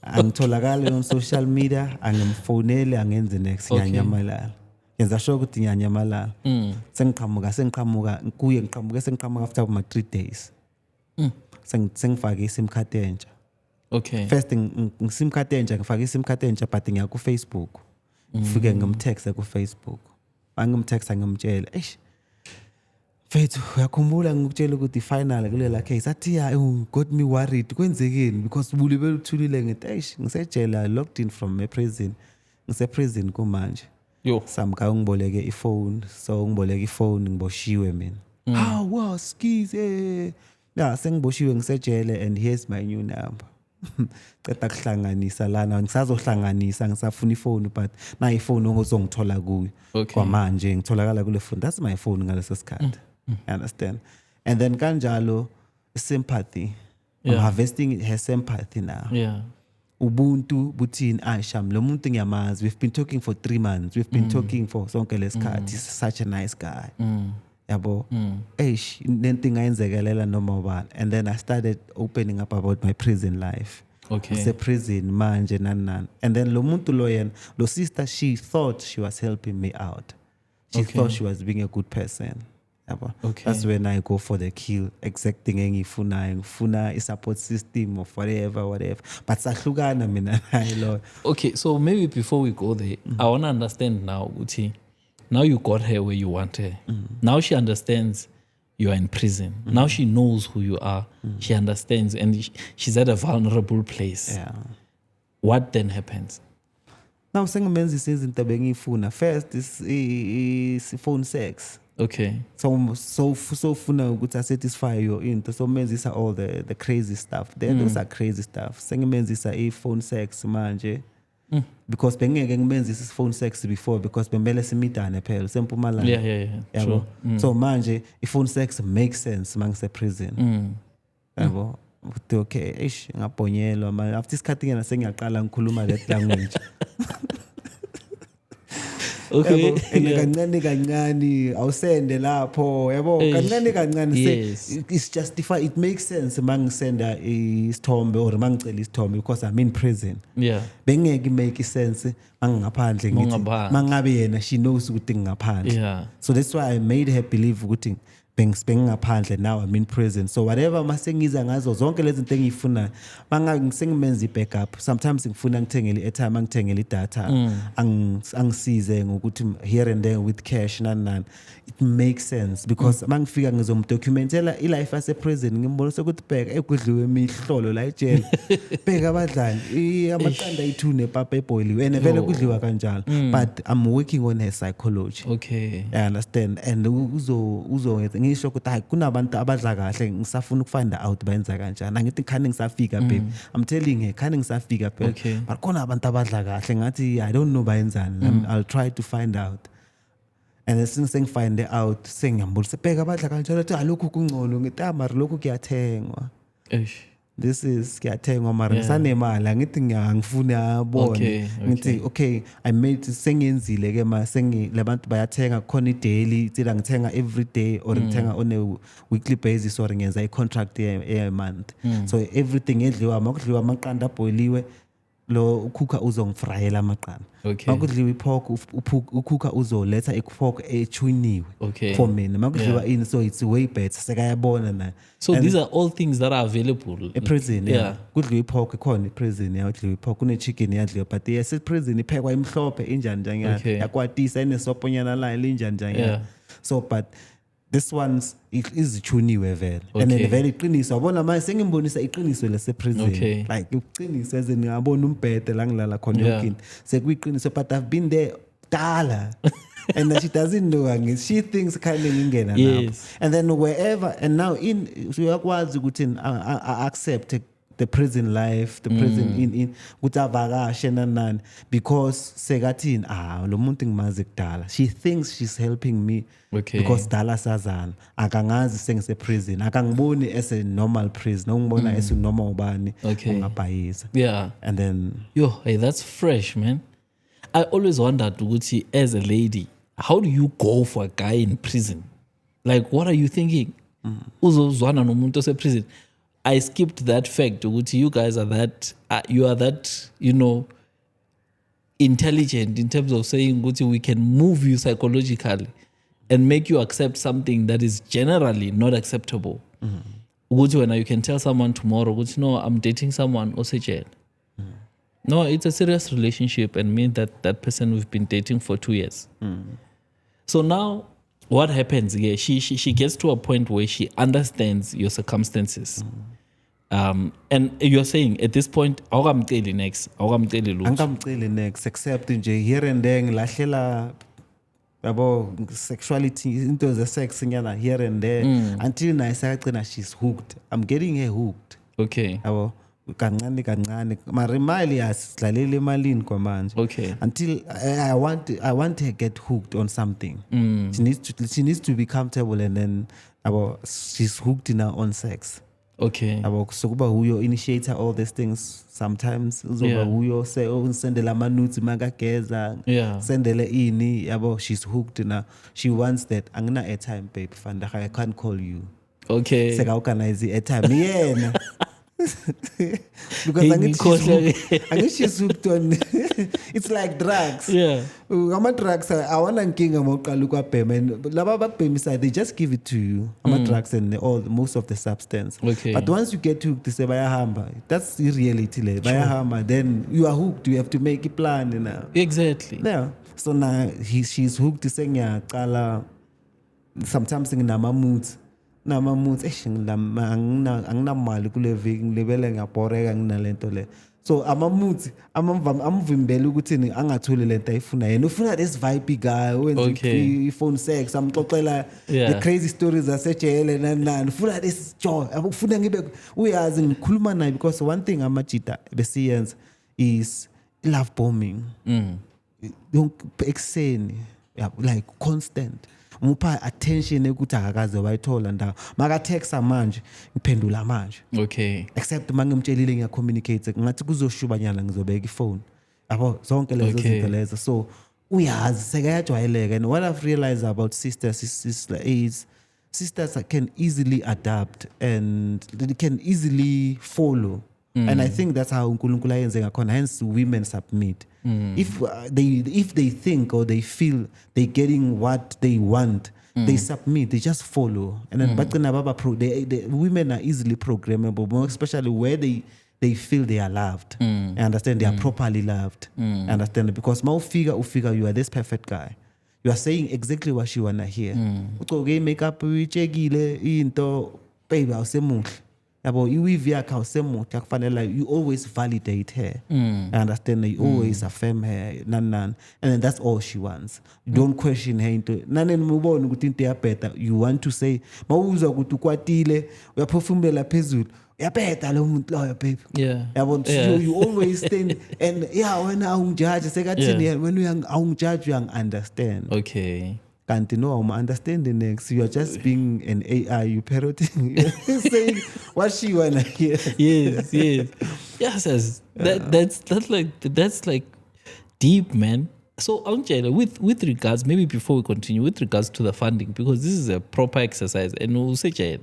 [SPEAKER 1] Angitholakala on social media angimfonele angenze next ngiyanyamalala. Yenza sure ukuthi ngiyanyamalala. Sengiqhamuka kuye ngiqhamuke after 3 days. Sengifake isim card entsha.
[SPEAKER 2] Okay.
[SPEAKER 1] First sim card entsha ngifake sim card entsha but ngiya ku Facebook. Ngifike ngimtext ku Facebook. Angimtext ngimtshela, "Eish. Mfethu uyakhumbula ngikutshela ukuthi final kulela case athi ya got me worried kwenzekeni because bulibele uthulile ngithi eish ngisejela locked in from a prison. Ngise prison kumanje."
[SPEAKER 2] Yo.
[SPEAKER 1] Samka ungiboleke ifone so ngiboleke ifone ngiboshiwe mina. Wow skis yeah sengiboshiwe ngisejele and here's my new number. Ceda kuhlanganisa lana ngisazohlanganisa ngisafuna ifone but na ifone ongozongithola kuyo.
[SPEAKER 2] Okay.
[SPEAKER 1] Kwamanje ngitholakala kule phone that's my phone ngaleso sikhathi. You understand? And then kanjalo sympathy. I'm harvesting her sympathy now.
[SPEAKER 2] Yeah.
[SPEAKER 1] Ubuntu buthini Aisham lo muntu ngiyamazi we've been talking for 3 months we've been talking for sonke lesikhathi he's such a nice guy yabo eish nento ngayenzekelela noma ubani and then I started opening up about my prison life.
[SPEAKER 2] Okay.
[SPEAKER 1] It's a prison manje nan and then lo muntu lo yena lo sister she thought she was helping me out. She thought she was being a good person.
[SPEAKER 2] Okay.
[SPEAKER 1] That's when I go for the kill, exacting ngifuna a support system or whatever. But sahlukana mina Lord.
[SPEAKER 2] Okay, so maybe before we go there, I want to understand now, Uti. Now you got her where you want her. Now she understands you are in prison. Now she knows who you are. She understands and she's at a vulnerable place.
[SPEAKER 1] Yeah.
[SPEAKER 2] What then happens?
[SPEAKER 1] Now sengimenzisa izinto bengifuna. First is phone sex.
[SPEAKER 2] Okay.
[SPEAKER 1] So funa ukuthi satisfy your into so menzisa all the crazy stuff. Those are crazy stuff. Sengimenzisa phone sex manje. Because bengeke ngimenzisa phone sex before because bemele simitane phela sempumalanga.
[SPEAKER 2] Yeah. True.
[SPEAKER 1] So manje phone sex makes sense mangise prison. Yabo. Okay, eish ngabhonyelwa manje after isikhathi ngena sengiyaqala ngikhuluma that language.
[SPEAKER 2] Okay.
[SPEAKER 1] Kancane awusende lapho yabo kancane
[SPEAKER 2] yes.
[SPEAKER 1] It's justified it makes sense mangisenda isithombe or mangicela isithombe because I'm in prison.
[SPEAKER 2] Yeah.
[SPEAKER 1] Bengeke make sense mangaphandle ngithi mangabe yena she knows ukuthi ngaphandle.
[SPEAKER 2] Yeah.
[SPEAKER 1] So that's why I made her believe ukuthi bengingaphandle now I'm in prison so whatever masengiza ngazo zonke lezi zinto engifuna mangisengimenza ibackup sometimes ngifuna ngithengele airtime angithengele data angisize ngokuthi here and there with cash nan it makes sense because mangifika ngizomdocumentela ilife yase prison ngimbona ukuthi bheka ekudliwe imihlolo la ejele bheka abadlali amaqanda ayithune papa eboiliwe and vele kudliwa kanjalo but I'm working on her psychology.
[SPEAKER 2] Okay.
[SPEAKER 1] I understand and uzo ngisho ukuthi hayi kunabantu abadla kahle ngisafuna ukufind out bayenza kanjani angithi khani ngisafika babe I'm telling her khani ngisafika babe but khona abantu abadla kahle ngathi I don't know bayenzani I'll try to find out and as soon as find out sengiyambulisa bheka abadla kanjalo ukuthi alokhu kungcono ngithi mara lokhu kuyathengwa this is kuyathengwa mara ngisanemali angithi ngiyangifuna abone ngithi okay I made sengiyenzile ke ma labantu bayathenga khona daily tsila ngithenga every day or ngithenga on a weekly basis or ngenza i-contract a month so everything edliwa makudliwa amaqanda aboiliwe lo ukhuka uzongifrayela amaqanda makudliwa ipork ukhuka uzoletha ipork echuniwe for mina makudliwa in so it's way better sekayabona na
[SPEAKER 2] so these are all things that are available
[SPEAKER 1] in prison kudliwa ipork khona iprison yakudliwa ipork kune chicken yadliwa but yes prison iphekwa imhlophe injani njani yakwatisa inesoponyana la injani njani so but this one's izichuniwe vele and then vele iqiniso yabona manje sengimbonisa iqiniso lese prison like uqiniso ezeni ngabona umbhede la ngilala khona yonke sekuyiqiniso but I've been there dala and she doesn't know she thinks kind of ngingena lapho and then wherever and now in uyakwazi ukuthi I accept the prison life the prison in ukuthi avakashe nanani because sekathini lo muntu ngimazi kudala she thinks she's helping me because dala sazana akangazi sengise prison akangiboni as a normal prisoner ungibona as normal ubani ongabhayisa and then
[SPEAKER 2] hey that's fresh man. I always wondered ukuthi as a lady how do you go for a guy in prison like what are you thinking uzozwana nomuntu ose prison. I skipped that fact. You guys are that, you are that, intelligent in terms of saying we can move you psychologically and make you accept something that is generally not acceptable. ukuthi wena you can tell someone tomorrow ukuthi no, I'm dating someone osejele. No, it's a serious relationship, and me that person we've been dating for 2 years. So now what happens here? She gets to a point where she understands your circumstances. And you're saying at this point, awukamceli next, awukamceli lutho.
[SPEAKER 1] Angamceli next except nje here and there ngilahlela yabo sexuality into ze-sex nyana here and there until naye sekagcina she's hooked. I'm getting her hooked.
[SPEAKER 2] Okay.
[SPEAKER 1] Yabo kancane mara imali yasidlalela emalini kwamanje.
[SPEAKER 2] Okay.
[SPEAKER 1] Until I want her to get hooked on something. She needs to be comfortable, and then she's hooked in her own sex.
[SPEAKER 2] Okay.
[SPEAKER 1] So kuba huyo initiator all these things sometimes uzoba huyo say sendela ama-nudes magageza sendele ini yabo she's hooked now. She wants that angina airtime babe fanda I can't call you.
[SPEAKER 2] Okay.
[SPEAKER 1] Seka organize airtime yena. Because she's hooked on it's like drugs.
[SPEAKER 2] Yeah.
[SPEAKER 1] Drugs awana nkinga mawuqala ukwabhema and laba bakubhemisa they just give it to you drugs and most of the substance.
[SPEAKER 2] Okay.
[SPEAKER 1] But once you get hooked they say bayahamba. That's the reality le bayahamba, then you are hooked, you have to make a plan, you know.
[SPEAKER 2] Exactly.
[SPEAKER 1] Yeah. So now she's hooked sengiyaqala sometimes nginama moods anginamali kule viki ngilibele ngiyabhoreka nginalento le. So ama-moods amvimbela ukuthi angatholi lento ayifuna yena ufuna this vibe guy wenza i-phone sex amxoxela the crazy stories zasejele nani ufuna this joy ufuna ngibe uyazi ngikhuluma naye because one thing amajita besiyenza is love bombing. Ekseni like constant umupha attention ukuthi akakaze wayithola ndawo makatexa manje ngiphendula manje.
[SPEAKER 2] Okay.
[SPEAKER 1] Except mangimtshelile ngiyacommunicate ngathi kuzoshubanyana ngizobeka ifone yabo zonke lezo zinto lezo. So uyazi sekayajwayeleka, and what I've realized about sisters is sisters can easily adapt and they can easily follow. And I think that's how uNkulunkulu ayenze ngakhona, hence women submit. If they think or they feel they're getting what they want, they submit, they just follow. And then the women are easily programmable, more especially where they feel they are loved. I understand they are properly loved. I understand because ufika you are this perfect guy. You are saying exactly what you wanna hear. Ucoke makeup uyechekile into baby awusemuhle. Yabo iweave yakhe awusemuhle akufanele you always validate her. I understand you always affirm her and then that's all she wants. You don't question her into nane nimubona ukuthi into yabheda. You want to say mawuzwa ukuthi ukwatile uyaphefumula phezulu uyabheda lo muntu loyo baby. Yabo you always stand and when awungijudge sekathini when awungijudge you understand.
[SPEAKER 2] Okay.
[SPEAKER 1] Can't know I'm understanding next. You are just being an AI, you parroting, saying what she wanna hear. Yes.
[SPEAKER 2] That's like deep, man. So Angela, with regards, maybe before we continue, with regards to the funding, because this is a proper exercise, and we'll say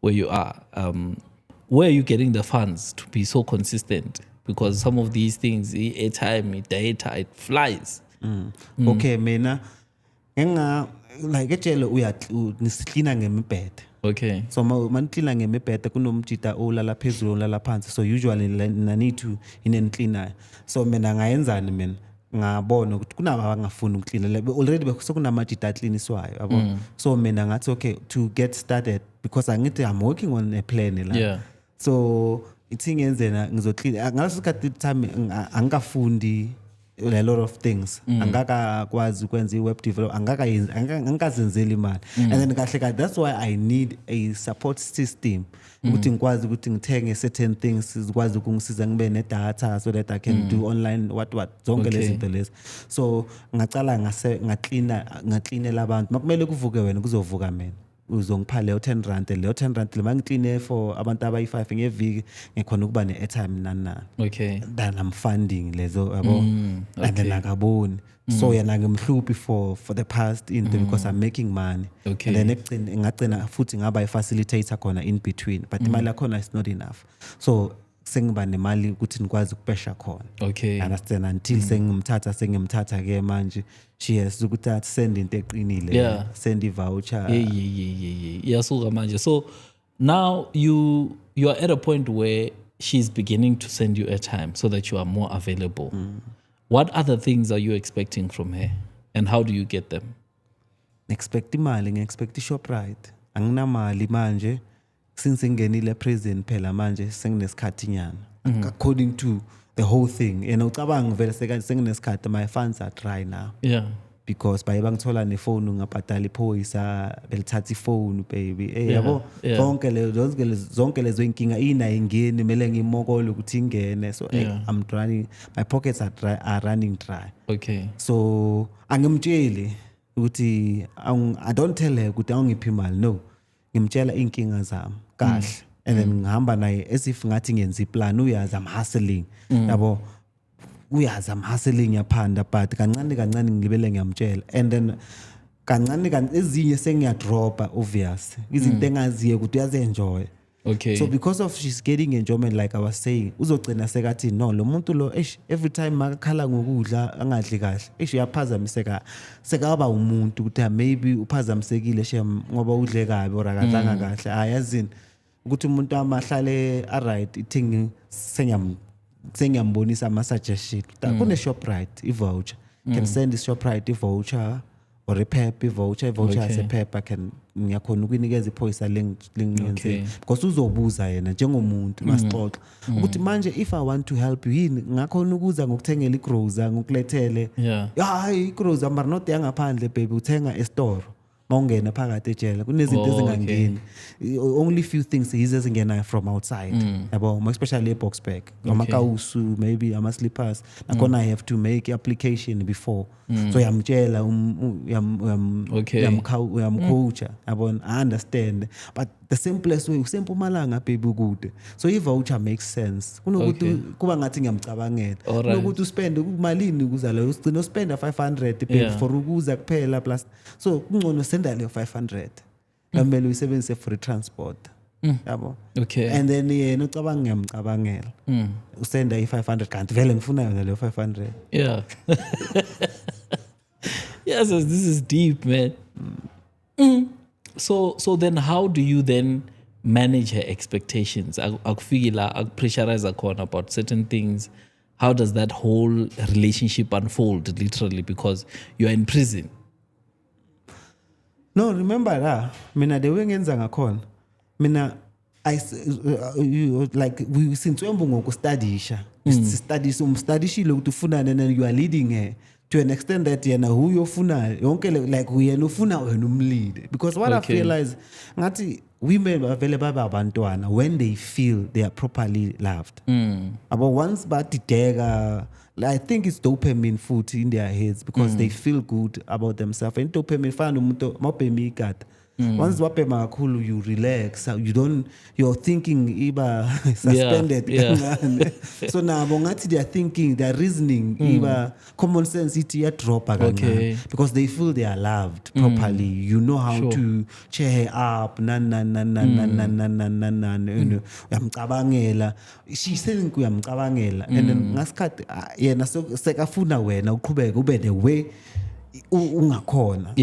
[SPEAKER 2] where you are, where are you getting the funds to be so consistent? Because some of these things, airtime, data, it flies.
[SPEAKER 1] Okay, mina. Like etshele nisiklina ngemibhede.
[SPEAKER 2] Okay.
[SPEAKER 1] So maniklina ngemibhede kunomjita olala phezulu olala phansi. So usually I need to cleaner. So mina ngayenzani mina ngabona ukuthi kunaba abangafuni ukuklina already sekunamajita acleaniswayo yabo. So mina ngathi okay to get started because I'm working on a plan la.
[SPEAKER 2] Yeah.
[SPEAKER 1] So ithi ngenzena ngizoclean ngaleso sikhathi time angikafundi a lot of things angakakwazi ukwenza web develop angakazenzela imali and then kahle that's why I need a support system ukuthi ngikwazi ukuthi ngithenge certain things zikwazi ukungisiza ngibe ne data so that I can do online what zonke lezi zinto lezi. So ngacala ngacleanela abantu makumele kuvuke wena kuzovuka mina uzongipha leyo 10 rand leyo 10 rand mangiclean for abantu abayi5 ngeviki ngikhona ukuba ne-airtime nani.
[SPEAKER 2] Okay.
[SPEAKER 1] Then I'm funding lezo yabo and then akaboni. So yena ngimhluphi for the past into because I'm making money.
[SPEAKER 2] Okay.
[SPEAKER 1] And then ngagcina futhi ngaba i-facilitator khona in between but imali yakhona is not enough. So sengiba nemali ukuthi nikwazi ukupesha khona.
[SPEAKER 2] Okay.
[SPEAKER 1] Understand until sengimthatha ke manje she has ukuthi send into eqinile send i-voucher.
[SPEAKER 2] Iyasuka manje. So now you're at a point where she's beginning to send you airtime so that you are more available. What other things are you expecting from her, and how do you get them?
[SPEAKER 1] Expect imali, ngi-expect i-Shoprite. Anginamali manje since ngingenile prison phela manje senginesikhathi nyana. According to the whole thing. Ucabanga vele senginesikhathi, my funds are dry now.
[SPEAKER 2] Yeah.
[SPEAKER 1] Because baye bangithola nefoni ngabhadala iphoyisa belithatha ifoni baby yabo zonke lezo inkinga inayingeni kumele ngimokole ukuthi ingene so I'm running, my pockets are running dry.
[SPEAKER 2] Okay.
[SPEAKER 1] So angimtsheli ukuthi I don't tell her ukuthi awungiphi imali, no, ngimtshela inkinga zami kahle and then ngihamba naye as if ngathi ngenza iplan, uyazi I'm hustling yabo, uyazi I'm hustling yaphanda but kancane ngilibele ngiyamtshela and then kancane ezinye sengiyadropa obvious izinto engaziyo ukuthi uyazenjoy.
[SPEAKER 2] Okay.
[SPEAKER 1] So because of she's getting enjoyment like I was saying, uzogcina sekathi no lo muntu lo every time makakhala ngokudla angadli kahle uyaphazamiseka, sekaba umuntu ukuthi maybe uphazamisekile shem ngoba udle kabi or akadlanga kahle. Ayazini ukuthi umuntu amahlale alright ithing senyambonisa ama suggestion kune Shoprite i-voucher can send the Shoprite i-voucher or i-pep i-voucher ase-pep can ngiyakhona ukunikeza iphoyisa lengiyenze because uzobuza yena njengomuntu masixoxa ukuthi manje if I want to help you yini ngakhona ukuza ngokuthengela igrocer ngokulethele hayi igrocer mara not yangaphandle baby uthenga e-store mawungena phakathi ejele kunezinto ezingangeni only few things ezingena from outside yabo especially a-box bag amakawusu maybe ama-slippers nakhona I have to make application before so yamtshela uyamcoacha yabona I understand but the simplest way usempumalanga baby kude so i-voucher makes sense kunokuthi kuba ngathi ngiyamcabangela kunokuthi uspende kumalini ukuzala usigcina uspenda 500 baby for ukuza kuphela plus so kungcono senda leyo 500 kumele uyisebenzise for transport yabo and then yena ucabanga ngiyamcabangela usenda i-500 kanti vele ngifuna yona leyo 500
[SPEAKER 2] yes, this is deep, man. So then how do you then manage her expectations? Akufika pressurize akona about certain things. How does that whole relationship unfold literally because you're in prison?
[SPEAKER 1] No, remember that. Mina the way ngenza ngakhona. Mina like we since ngokustudyisha. Umstudishile ukuthi ufunane and you are leading her to an extent that yena who yofuna yonke like uyena ufuna wena umlead because what I realize ngathi women avele babe abantwana when they feel they are properly loved but once badideka I think it's dopamine food in their heads because they feel good about themselves and dopamine fana umuntu mawubhema ikati once wabhema kakhulu you relax you're thinking iba suspended so nabo ngathi they are thinking they are reasoning iba common sense ithi ya drop kancane because they feel they are loved properly you know how to cheer her up uyamcabangela she saying uyamcabangela and then ngasikhathi yena sekafuna wena uqhubeke ube the way ungakhona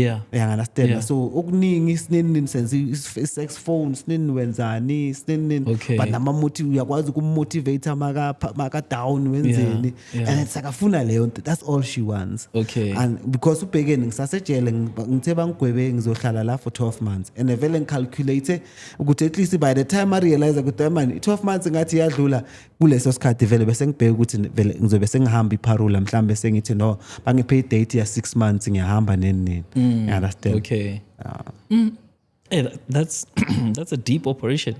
[SPEAKER 1] understand so okuningi sinini senze sex phone sinini wenzani sinini but namamotive uyakwazi ukummotivate maka down wenzeni and it's akafuna leyo that's all she wants and because ubhekene ngisasejele ngithe bangigwebe ngizohlala la for 12 months and vele ngicalculate ukuthi at least by the time I realize ukuthi man 12 months ngathi yadlula kuleso sikhathi vele bese ngibheka ukuthi vele ngizobe sengihamba iparula mhlambe sengithi no bangiphe date ya 6 months ngiyahamba nini you understand
[SPEAKER 2] hey, that's that's a deep operation.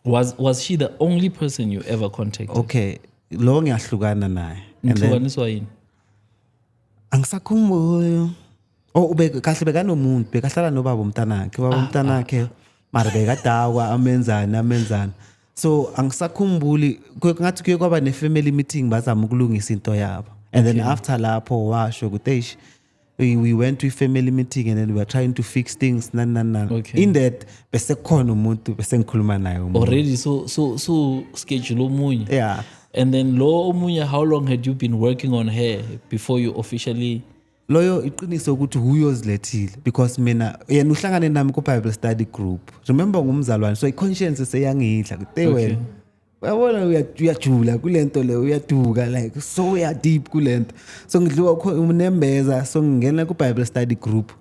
[SPEAKER 2] Was she the only person you ever contacted?
[SPEAKER 1] Lo ngiyahlukana naye
[SPEAKER 2] and then
[SPEAKER 1] angisakhumbuli kahle bekanomuntu bekahlala nobaba umntanakhe umntanakhe mara bekadawa amenzana so angisakhumbuli ngathi kuye kwaba ne-family meeting bazama ukulungisa into yabo and then after lapho washo ukuthi we went to a family meeting and then we were trying to fix things in that bese khona umuntu bese ngikhuluma naye
[SPEAKER 2] already so schedule omunye and then lo omunye how long had you been working on her before you officially
[SPEAKER 1] loyo iqiniso ukuthi uyozilethile because mina yena uhlangane nami ku Bible study group remember ngumzalwane so i-conscience seyangidla kuthi wena uyabona uyajula kulento le uyaduka like so uya deep kulento so ngidliwa unembeza so ngingena ku Bible study group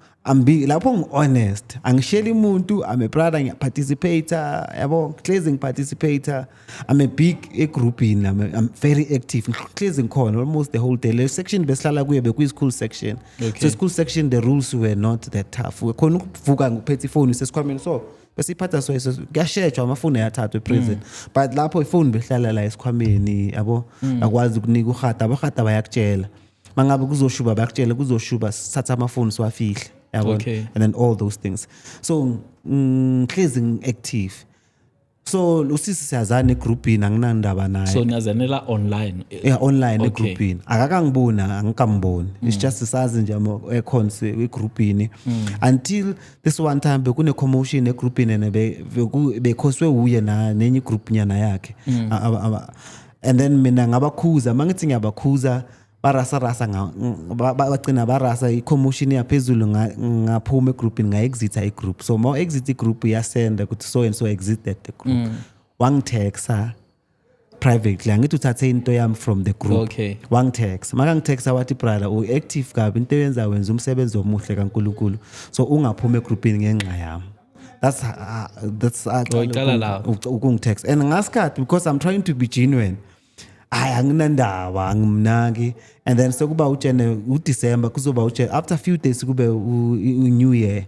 [SPEAKER 1] lapho ngi-honest angisheli umuntu I'm a brother ngiyaparticipator yabo closing participator I'm a big groupini I'm very active closing khona almost the whole day le section besihlala kuye bekuyi-school section so school section the rules were not that tough khona ukuvuka ngiphethe ifoni sesikhwameni so besiphatha so kuyashejwa amafoni ayathathwa eprison but lapho ifoni behlala la esikhwameni yabo akwazi ukunika uhata abahata bayakutshela mangabe kuzoshuba bayakutshela kuzoshuba sithatha amafoni siwafihle
[SPEAKER 2] okay.
[SPEAKER 1] And then all those things so closing active so usisi siyazana egroupini anginandaba naye
[SPEAKER 2] so niyazanela online
[SPEAKER 1] online egroupini akakangibona angikamboni it's just sazi nje ekhonse egroupini until this one time bekune commotion egroupini bekhoswe uye nenye group nyana yakhe and then mina ngabakhuza mangithi ngiyabakhuza barasa bagcina barasa i-commotion yaphezulu ngaphuma egroupini nga-exita igroup so ma exit igroup yasenda ukuthi so and so exited the group wangitexa privately angithi uthathe into yami from the group wangitexa makangitexa wathi brother u-active kabi into yenza wenza umsebenzi omuhle kaNkulunkulu so ungaphuma egroupini ngenxa yami that's ukungitexa and ngasikhathi because I'm trying to be genuine anginandaba angimnaki and then sekuba utshene uDecember kuzoba utshene after a few days kube New Year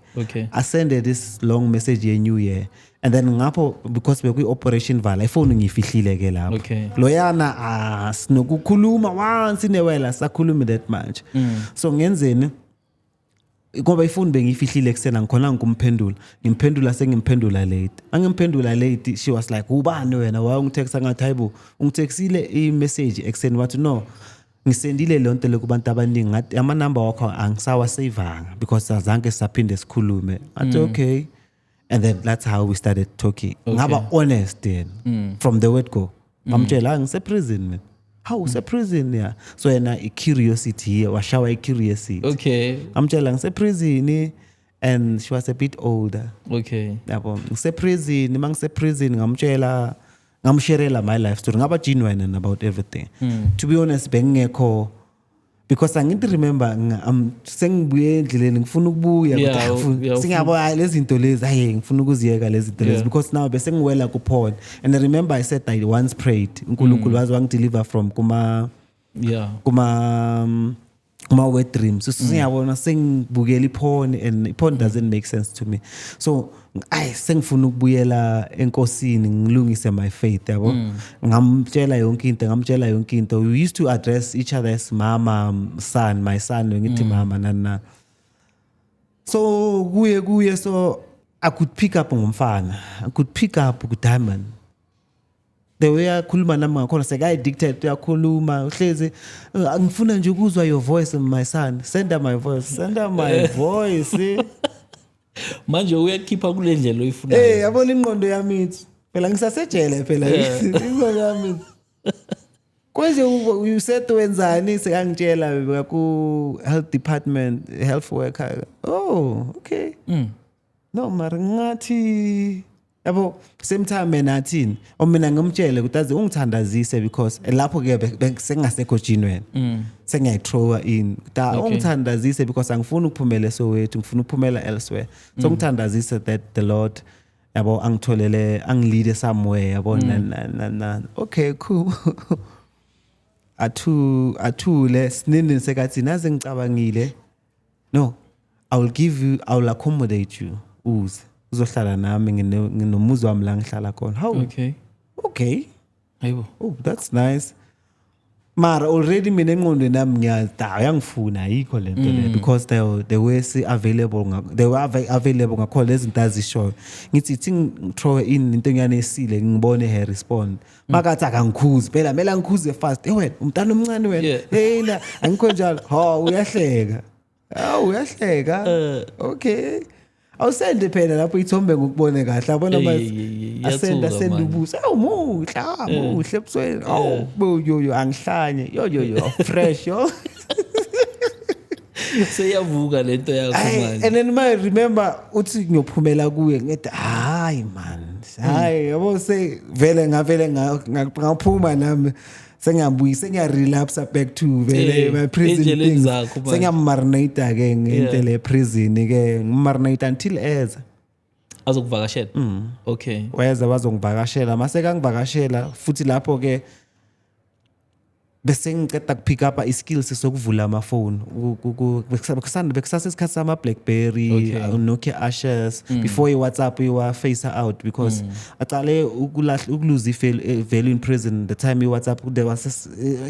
[SPEAKER 1] I send this long message ye New Year and then ngapho because bekwi operation vala ifoni ngiyifihlile ke lapho loyana sinokukhuluma once inewela sakhuluma that much so ngenzeni ngoba ifoni bengiyifihlile kusena ngikhona ngimphendula sengimphendula late angimphendula late she was like ubani wena wayongitexa ngathi hayibo ungitexile i-message ekseni wathi no ngisendile lonto le kubantu abaningi ngathi ama number wakho angisawa saveanga because azange saphinde sikhulume athi okay and then that's how we started talking ngaba honest then from the word go ngamtshela ngise prison man how se prison yeah so yena i-curiosity here washawa i-curiosity amtshela ngise prison and she was a bit older yabo ngise prison mangise prison ngamtshela ngamsharela my life story ngaba genuine about everything to be honest bengekho because angithi remember sengibuye endleleni ngifuna ukubuya singabo lezi zinto lezi hayi ngifuna ukuziyeka lezi zinto lezi because now bese ngiwela ku porn and I remember I said I once prayed uNkulunkulu wazi wangideliver from kuma wet dreams so singabona sengibukela iporn and porn doesn't make sense to me so sengifuna ukubuyela enkosini ngilungise my faith yabo ngamtshela yonke into we used to address each other as mama son my son ngithi mama nana so kuye so I could pick up ngumfana I could pick up ku diamond the way akhuluma nami ngakhona sekayi-addicted uyakhuluma uhlezi ngifuna nje ukuzwa your voice my son send my voice
[SPEAKER 2] manje uyakhipha kule ndlela oyifunayo
[SPEAKER 1] yabona ingqondo yami ithi phela ngisasejele phela ingqondo yami kwenje usetho wenzani sekangitshela ku health department health worker okay no mara ngathi yabo same time mina athini mina ngimtshele ukuthi aze ungithandazise because lapho ke sengasekho genuine sengiyathrowa in ungithandazise because angifuni ukuphumela Soweto ngifuna ukuphumela elsewhere so ngithandazise that the Lord yabo angitholele angilide somewhere yabo na okay cool athule sinini sekathi naze ngicabangile no I will accommodate you uzohlala nami nginomuzi wami la ngihlala khona how okay
[SPEAKER 2] hayibo
[SPEAKER 1] that's nice mara already mina engqondweni nami ngiyangifuna ayikho lento le because they were available ngakho lezi zinto azishoyo ngithi ngithrow in into engane esile ngibone her respond makathi akangikhuzi phela mela ngikhuze fast wena umntana omncane wena hey la angikho njalo uyahleka okay awusende phela lapho ithombe ngokubone kahle abona manje asenda ubuso muhle ebusweni yo angihlanye yo fresh yo
[SPEAKER 2] seyavuka lento yakho manje.
[SPEAKER 1] And then I remember uthi ngiyophumela kuye ngithi hayi man hayi yabo say vele ngaphuma nami sengiyarelapse back to vele my prison things sengiyamarinate ke ngento le prison ke ngmarinate until eza
[SPEAKER 2] azokuvakashela. Okay,
[SPEAKER 1] weza bazongivakashela mase kangivakashela futhi lapho ke bese ngiceda pick up skills sokuvula ama phone bekusasesikhathi sama BlackBerry Nokia Ashes before WhatsApp iwa face out because aqale ukuluze value in prison the time WhatsApp there was a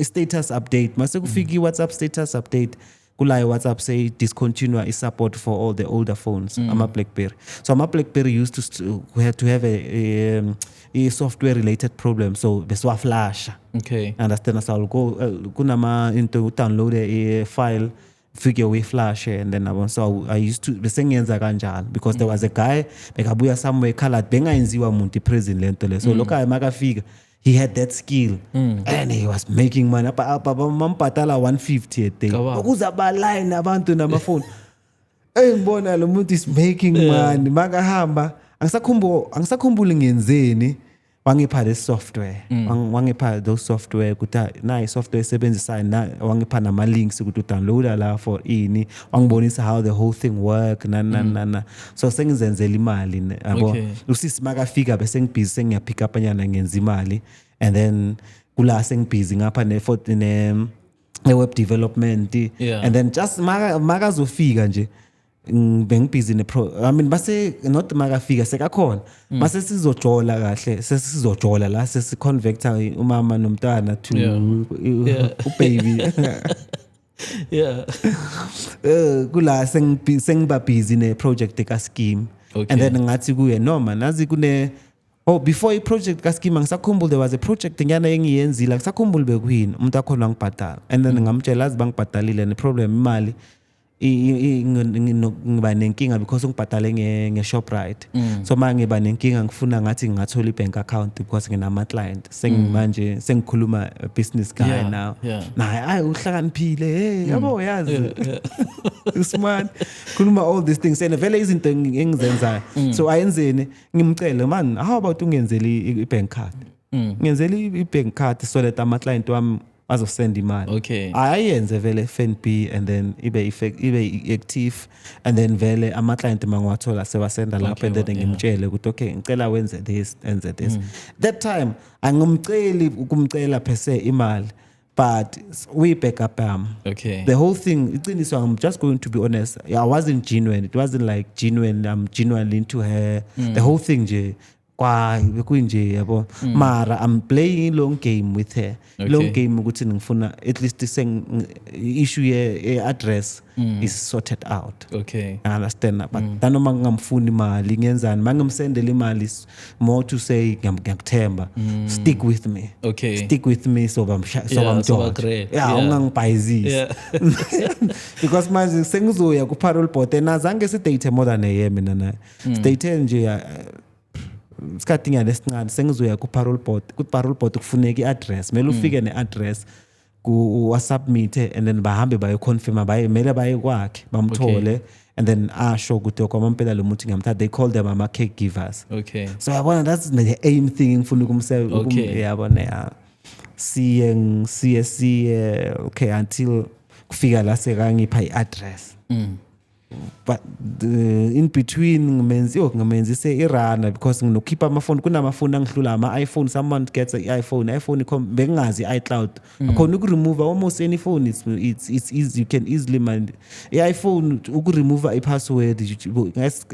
[SPEAKER 1] status update mase kufika WhatsApp status update kula WhatsApp say discontinue support for all the older phones ama BlackBerry. So ama BlackBerry used to have a software related problem, so beswa flash.
[SPEAKER 2] Okay,
[SPEAKER 1] Understand? So I'll go kunama into download a file figure we flash and then so I used to besengenza kanjalo because there was a guy bekabuya somewhere colored bengayenziwa umuntu prison lento le, so lokho aymakafika he had that skill and he was making money mampatala 150 a day ukuze abaline abantu namafoni ngibona lo muntu is making money makahamba angisakhumbuli ngenzeni wangipha the software wangipha those software ukuthi na software esebenzisayo na wangipha nama links ukuthi download la for ini wangibonisa how the whole thing work na so sengizenzela imali yabo usisi makafika bese ngibhizi sengiyapick up anyana ngenza imali and then kula sengibhizi ngapha ne web development and then just makazofika nje bengibhizi base not makafika sekakhona mase sizojola kahle sesizojola la sesiconvecta umama nomntana to ubaby kula sengiba busy ne project ka scheme and then ngathi kuye no man nazi kune before I project ka scheme ngisakhumbula there was a project ngiyana engiyenzile ngisakhumbula bekuyini umuntu akhona ngibhadala and then ngamtshela azibangibhadalile ne problem imali ngiba nenkinga because ngibhadale nge-Shoprite so manje ngiba nenkinga ngifuna ngathi ngingathola i-bank account because nginama client sengimanje sengikhuluma business guy now naye uhlakaniphile yabo yazi smart khuluma all these things and vele izinto engizenzayo so ayenzeni ngimcele man how about ungenzele i-bank card ngenzele i-bank card so that ama client wami azosend imali ayenze vele FNB and then ibe active and then vele ama client mangwathola sewasenda lapha and then ngimtshele ukuthi okay ngicela wenze this that time angimceli ukumcela phese imali but we back up the whole thing so I'm just going to be honest I wasn't genuine, it wasn't like genuine, I'm genuinely into her the whole thing nje kwa bekunje yabo mara I'm playing long game with her long game ukuthi ngifuna at least issue ye address is sorted out
[SPEAKER 2] I
[SPEAKER 1] understand but nanoma ngamfuni imali ngenzani mangimsendela imali more to say ngiyakuthemba stick with me so ungangibhayizisi because manje sengizoya ku parole board and azange sidate more than a year mina naye sidate nje isikhathi ngiyalesincane sengizoya ku parole board kufuneka i-address mele ufike ne-address ku submit and then bahambe bayo confirm mele baye kwakhe bamthole and then asho ukuthi okwamampela lo muntu ngamthatha they call them ama caregivers so yabona that's the aim thing ngifuna ukumsela yabona siye until kufika la sekangipha i-address but in between ngimenzise irana because nginokhipha amafoni kunamafoni angihlula ama-iPhone someone gets i-iPhone bengazi i-iCloud akhona ukuremove almost any phone it's easy you can easily mind i-iPhone ukuremove i-password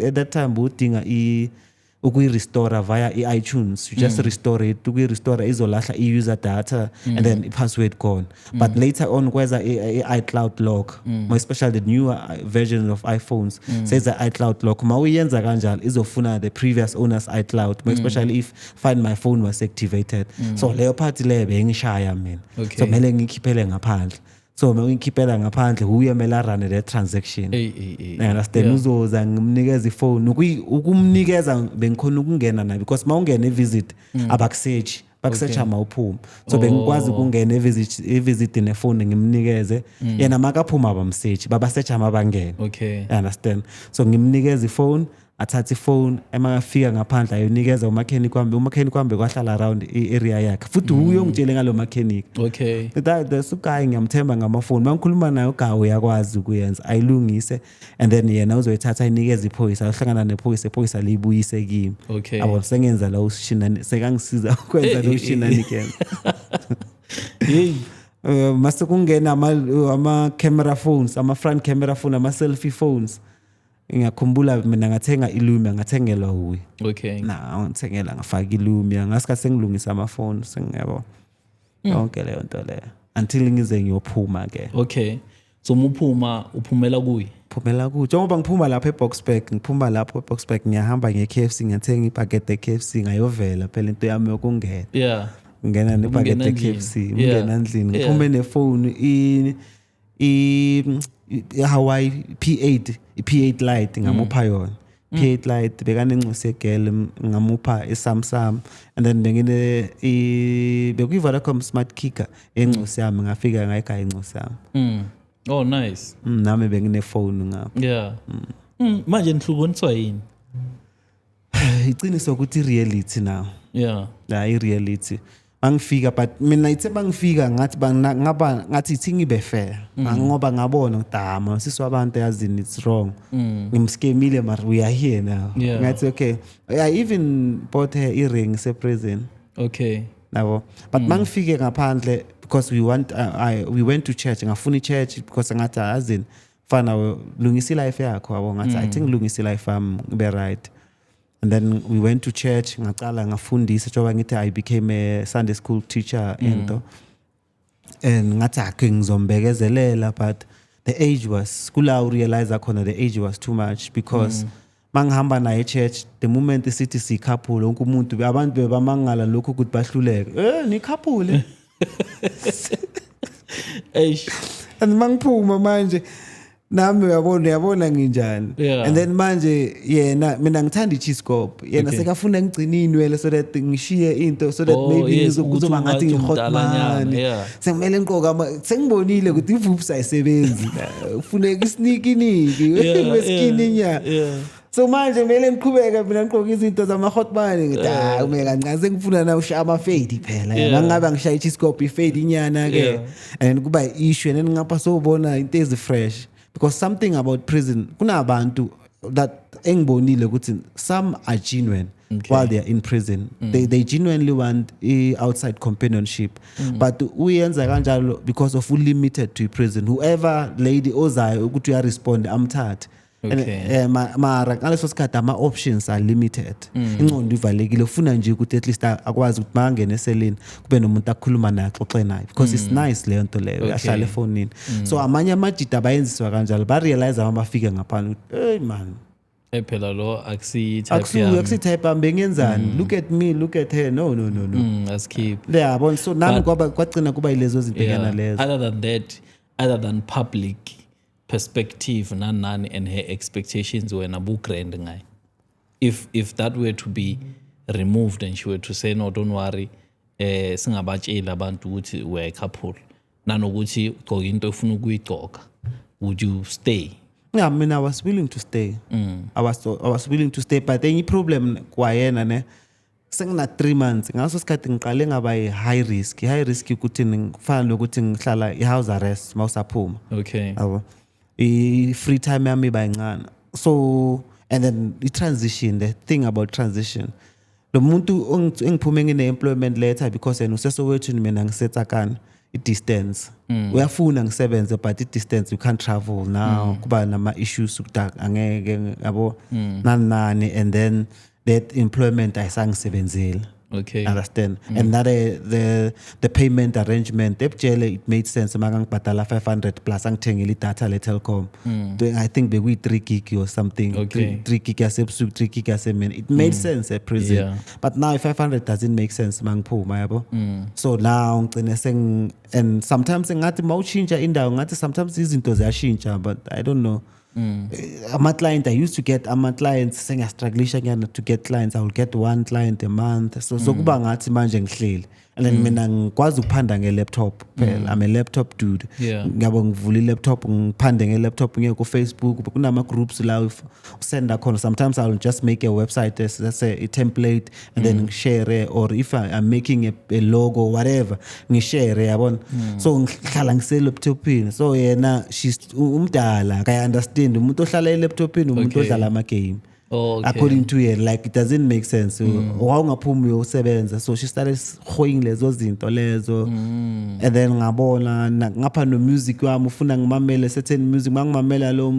[SPEAKER 1] at that time budinga ukuyirestore via i-iTunes you just restore it ukuyirestore izolahla i-user data and then i-password gone but later on kweza i-iCloud lock especially the newer versions of iPhones says the iCloud lock mawuyenza kanjalo izofuna the previous owner's iCloud especially if find my phone was activated so leyo part leyo bengishaya mina so mele ngikhiphele ngaphandle so ngikhiphela ngaphandle uye mela run the transaction understand uzoza ngimnikeza ifone ukumnikeza bengikhona ukungena naye because mawungena evisit abakusearch bakusearcha mawuphuma so bengikwazi ukungena evisit nefoni ngimnikeze yena makaphuma bamsearch babasearcha mabangena
[SPEAKER 2] Okay.
[SPEAKER 1] you understand so ngimnikeza ifone athatha ifone emafika ngaphandle ayonikeza umakhenik wami kwahlala around i-area yakhe futhi uyongitshela ngalo mechanic
[SPEAKER 2] Okay.
[SPEAKER 1] that's uguy ngiyamthemba ngamafoni mangikhuluma naye uguy uyakwazi ukuyenza ayilungise and then yena uzoyithatha ayinikeze iphoyisa ahlangana nephoyisa libuyise kimi
[SPEAKER 2] Okay.
[SPEAKER 1] yabo sengenza la ushinani sekangisiza ukwenza lo ushinani kenza
[SPEAKER 2] Hey.
[SPEAKER 1] mase kungena ama camera phones ama front camera phone ama selfie phones ngiyakhumbula mina ngathenga iLumia ngathengelwa uwe
[SPEAKER 2] Okay.
[SPEAKER 1] ngithengela ngafaka iLumia ngasikhathi sengilungisa amafoni sengiyabo yonke leyo nto leyo until ngize ngiyophuma ke
[SPEAKER 2] Okay. So uphumela kuyi.
[SPEAKER 1] phumela ku njengoba ngiphuma lapha eBoxburg ngiyahamba nge-KFC ngiyathenga ibhakede e-KFC ngayovela phela into yami yokungena
[SPEAKER 2] Yeah.
[SPEAKER 1] ngena nebhakede e-KFC ngena endlini ngiphume nefoni Hawaii P8 i-P8 Lite ngamupha yona P8 Lite bekanencusi egele ngamupha iSamsung and then bekuyi-Vodacom Smart Kicker encusi yami ngafika ngayigaya incusi yami
[SPEAKER 2] Oh nice.
[SPEAKER 1] nami benginefoni ngapha
[SPEAKER 2] Yeah. Manje nihlukaniswa yini?
[SPEAKER 1] iqiniso ukuthi reality now
[SPEAKER 2] Yeah.
[SPEAKER 1] la i-reality angifika but mina ithe bangifika ngathi ithi ngibe fair ngoba ngabona udama sisi wabantu yazini it's wrong ngimskemile but we are here now
[SPEAKER 2] Yeah.
[SPEAKER 1] ngathi okay I even bought her earring prison
[SPEAKER 2] Okay.
[SPEAKER 1] nabo but mangifike ngaphandle because we went to church ngafuna i-church because ngathi azini fana lungisa life yakho yabo ngathi I think lungisa life be right. And then we went to church ngaqala ngafundisa njengoba ngithi I became a Sunday school teacher into and ngathi ake ngizombekezelela but the age was kula realize khona the age was too much because mangihamba naye church the moment isithi si couple wonke umuntu abantu bebamangala lokho ukuthi bahluleke ni couple
[SPEAKER 2] Eish.
[SPEAKER 1] and mangiphuma manje nami uyabona nginjani
[SPEAKER 2] Yeah.
[SPEAKER 1] and then manje yena mina ngithanda i-chiscope yena
[SPEAKER 2] Okay.
[SPEAKER 1] sekafuna ngigcina inwele so that ngishiye into so that maybe
[SPEAKER 2] yes,
[SPEAKER 1] kuzoba ngathi
[SPEAKER 2] ukuthi
[SPEAKER 1] ngihotman
[SPEAKER 2] umdalanyana, yeah.
[SPEAKER 1] sengimele ngiqoka sengibonile ukuthi ivupsa ayisebenzi kufuneka isneakiniki weskini nya
[SPEAKER 2] Yeah.
[SPEAKER 1] so manje kumele ngiqhubeke mina ngiqoka izinto zama-hotman ngithi kumele kancane sengifuna na ushaya ama-fade phela mangabe ngishaya i-chiscope i-fade inyana-ke
[SPEAKER 2] Yeah.
[SPEAKER 1] and kuba i-issue and then ngapha sobona into ezi-fresh because something about prison kunabantu that engibonile ukuthi some are genuine while they are in prison they genuinely want outside companionship but uyenza kanjalo because of limited to prison whoever lady ozayo ukuthi uyarespond amthathe
[SPEAKER 2] Okay.
[SPEAKER 1] mara ngaleso sikhathi ama-options are limited ingqondo ivalekile ufuna nje ukuthi at least akwazi ukuthi makangene eseleni kube nomuntu akhuluma naye axoxe naye because it's nice leyo nto leyo ahlale efonini so amanye amajida abayenziswa kanjalo barealize ama bafike ngaphandle ukuthi hey man
[SPEAKER 2] Phela lo akusi-type yami.
[SPEAKER 1] akusi-type yami bengenzani look at me look at her no
[SPEAKER 2] Askip.
[SPEAKER 1] yabona so nami kwagcina kuba yilezo zinto ngena lezo
[SPEAKER 2] Other than public perspective nani and her expectations were nabu grand ngayo. If that were to be removed and she were to say no don't worry singabatshela abantu ukuthi we're a couple nanokuthi ugqoka into ofuna ukuyigqoka would you stay?
[SPEAKER 1] Yeah, I mean, I was willing to stay. I was willing to stay, but any problem kwayena ne sengina 3 months ngaso sikhathi ngiqale ngaba high risk ukuthi ngifana nokuthi ngihlala i-house arrest mawusaphuma.
[SPEAKER 2] Okay.
[SPEAKER 1] Yabo. I-free time yami bayincane. So and then the thing about transition. Lo muntu engiphume ngine-employment letter because yena usesowethu mina ngisetha kana i-distance uyafuna ngisebenze but i-distance you can't travel now kuba nama-issues ukuthi angeke yabo nani and then that employment ayisangisebenzeli
[SPEAKER 2] Okay.
[SPEAKER 1] understand and that the payment arrangement ebujele it made sense makangibhadala 500 plus angithengele idatha le-Telkom I think bekuyi 3 gig or something
[SPEAKER 2] Okay.
[SPEAKER 1] 3 gig yasebusuku 3 gig yasemini it made sense at prison
[SPEAKER 2] Yeah.
[SPEAKER 1] but now 500 doesn't make sense mangiphuma yabo so now ngicine and sometimes ngathi mawushintsha indawo ngathi sometimes izinto ziyashintsha but I don't know Ama-client, I used to get ama-clients, sengiyastrugglisha nyana to get clients. I will get one client a month. So kuba ngathi manje ngihleli. And then mina ngikwazi ukuphanda nge-laptop phela. I'm a laptop dude.
[SPEAKER 2] Yeah.
[SPEAKER 1] Ngiyabo ngivula i-laptop ngiphande nge-laptop ngiye ku-Facebook. Kunama-groups la usenda khona. Sometimes I'll just make a website, let's say a template, and then share, or if I'm making a logo, whatever, ngishare yabona. So ngihlala ngise-laptopini. So yena she's umdala, I understand. Umuntu ohlala e-laptopini umuntu odlala ama-game.
[SPEAKER 2] Oh, okay.
[SPEAKER 1] According to her, like it doesn't make sense. Wawungaphumi uyosebenza. So she started hoying lezo zinto lezo. And then ngabona ngapha no music wami ufuna ngimamele certain music, mangimamela lo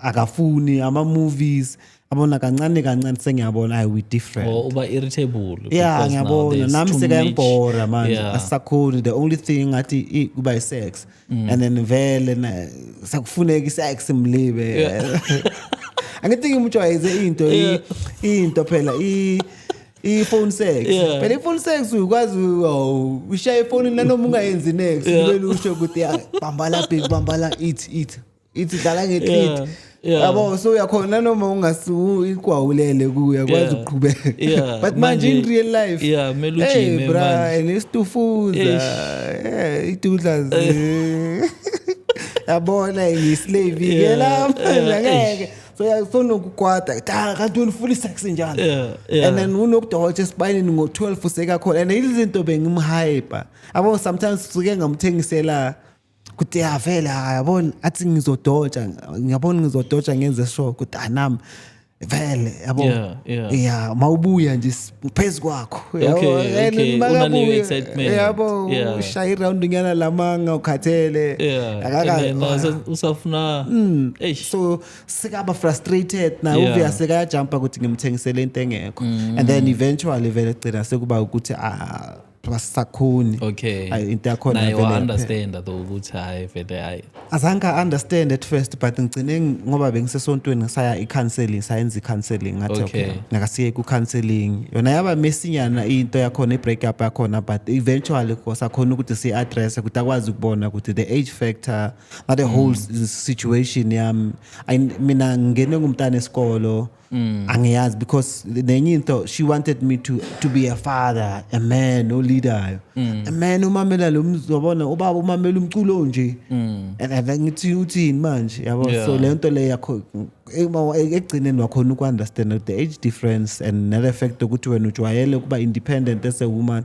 [SPEAKER 1] akafuni ama movies. Abona kancane sengiyabona we different.
[SPEAKER 2] Or uba irritable.
[SPEAKER 1] Yeah,
[SPEAKER 2] because now
[SPEAKER 1] ngiyabona
[SPEAKER 2] there's
[SPEAKER 1] nami
[SPEAKER 2] too
[SPEAKER 1] sekayangibhora
[SPEAKER 2] much.
[SPEAKER 1] manje.
[SPEAKER 2] Yeah.
[SPEAKER 1] Asakhoni, the only thing ngathi kuba sex. And then vele sakufuneka isex imlibe. Angithi ngimjwayeze into phela phone sex.
[SPEAKER 2] Yeah.
[SPEAKER 1] Phela phone sex ukwazi ushaye phone nanoma ungayenzi next ubele usho ukuthi bambala big bambala eat dlala nge-treat. Yabo so uyakhona noma ungasikwaulele kuya kwazi ukuqhubeka. But manje in real life
[SPEAKER 2] melujime
[SPEAKER 1] hey bra
[SPEAKER 2] manje.
[SPEAKER 1] nesitufuza itudla yabona ngislave yela ngeke so nokukwata kanti unifuna sex njani. And then unokudotsha esibayini ngo-12 usekakhona, and izinto bengimhype yabo. Sometimes suke ngamthengisela kuthi vele yabona athi ngizodotsha ngenze sure ukuthi nami vele yabo mawubuya nje phezu kwakho
[SPEAKER 2] okay. Unaleyo excitement.
[SPEAKER 1] Yabo ushaya iround nyana lamanga ukhathele
[SPEAKER 2] usafuna
[SPEAKER 1] so sikaba frustrated na uvia sekayajumpa ukuthi ngimthengisele into engekho. And then eventually vele gcina sekuba ukuthi basakhoni.
[SPEAKER 2] Okay.
[SPEAKER 1] Into yakhona
[SPEAKER 2] vele. I
[SPEAKER 1] vele
[SPEAKER 2] understand though ukuthi hayi vele
[SPEAKER 1] azange understand at first, but ngicine ngoba bengisesontweni ngisaya i-counseling, sayenza i-counseling ngathi okay nakasiye ku-counseling yona yaba mesinyana into yakhona i-break up yakhona, but eventually sakhona ukuthi si-address ukuthi akwazi ukubona ukuthi the age factor not the whole situation yami. Mina ngene ngumntana esikolo angiyazi because nenye into she wanted me to be a father, a man, no leader. A man umamela lo mzobona ubaba umamela umculo nje. And ngithi uthini manje yabo. So le nto le yakho ekugcineni wakhona uku-understand the age difference and the effect ukuthi wena ujwayele ukuba independent as a woman.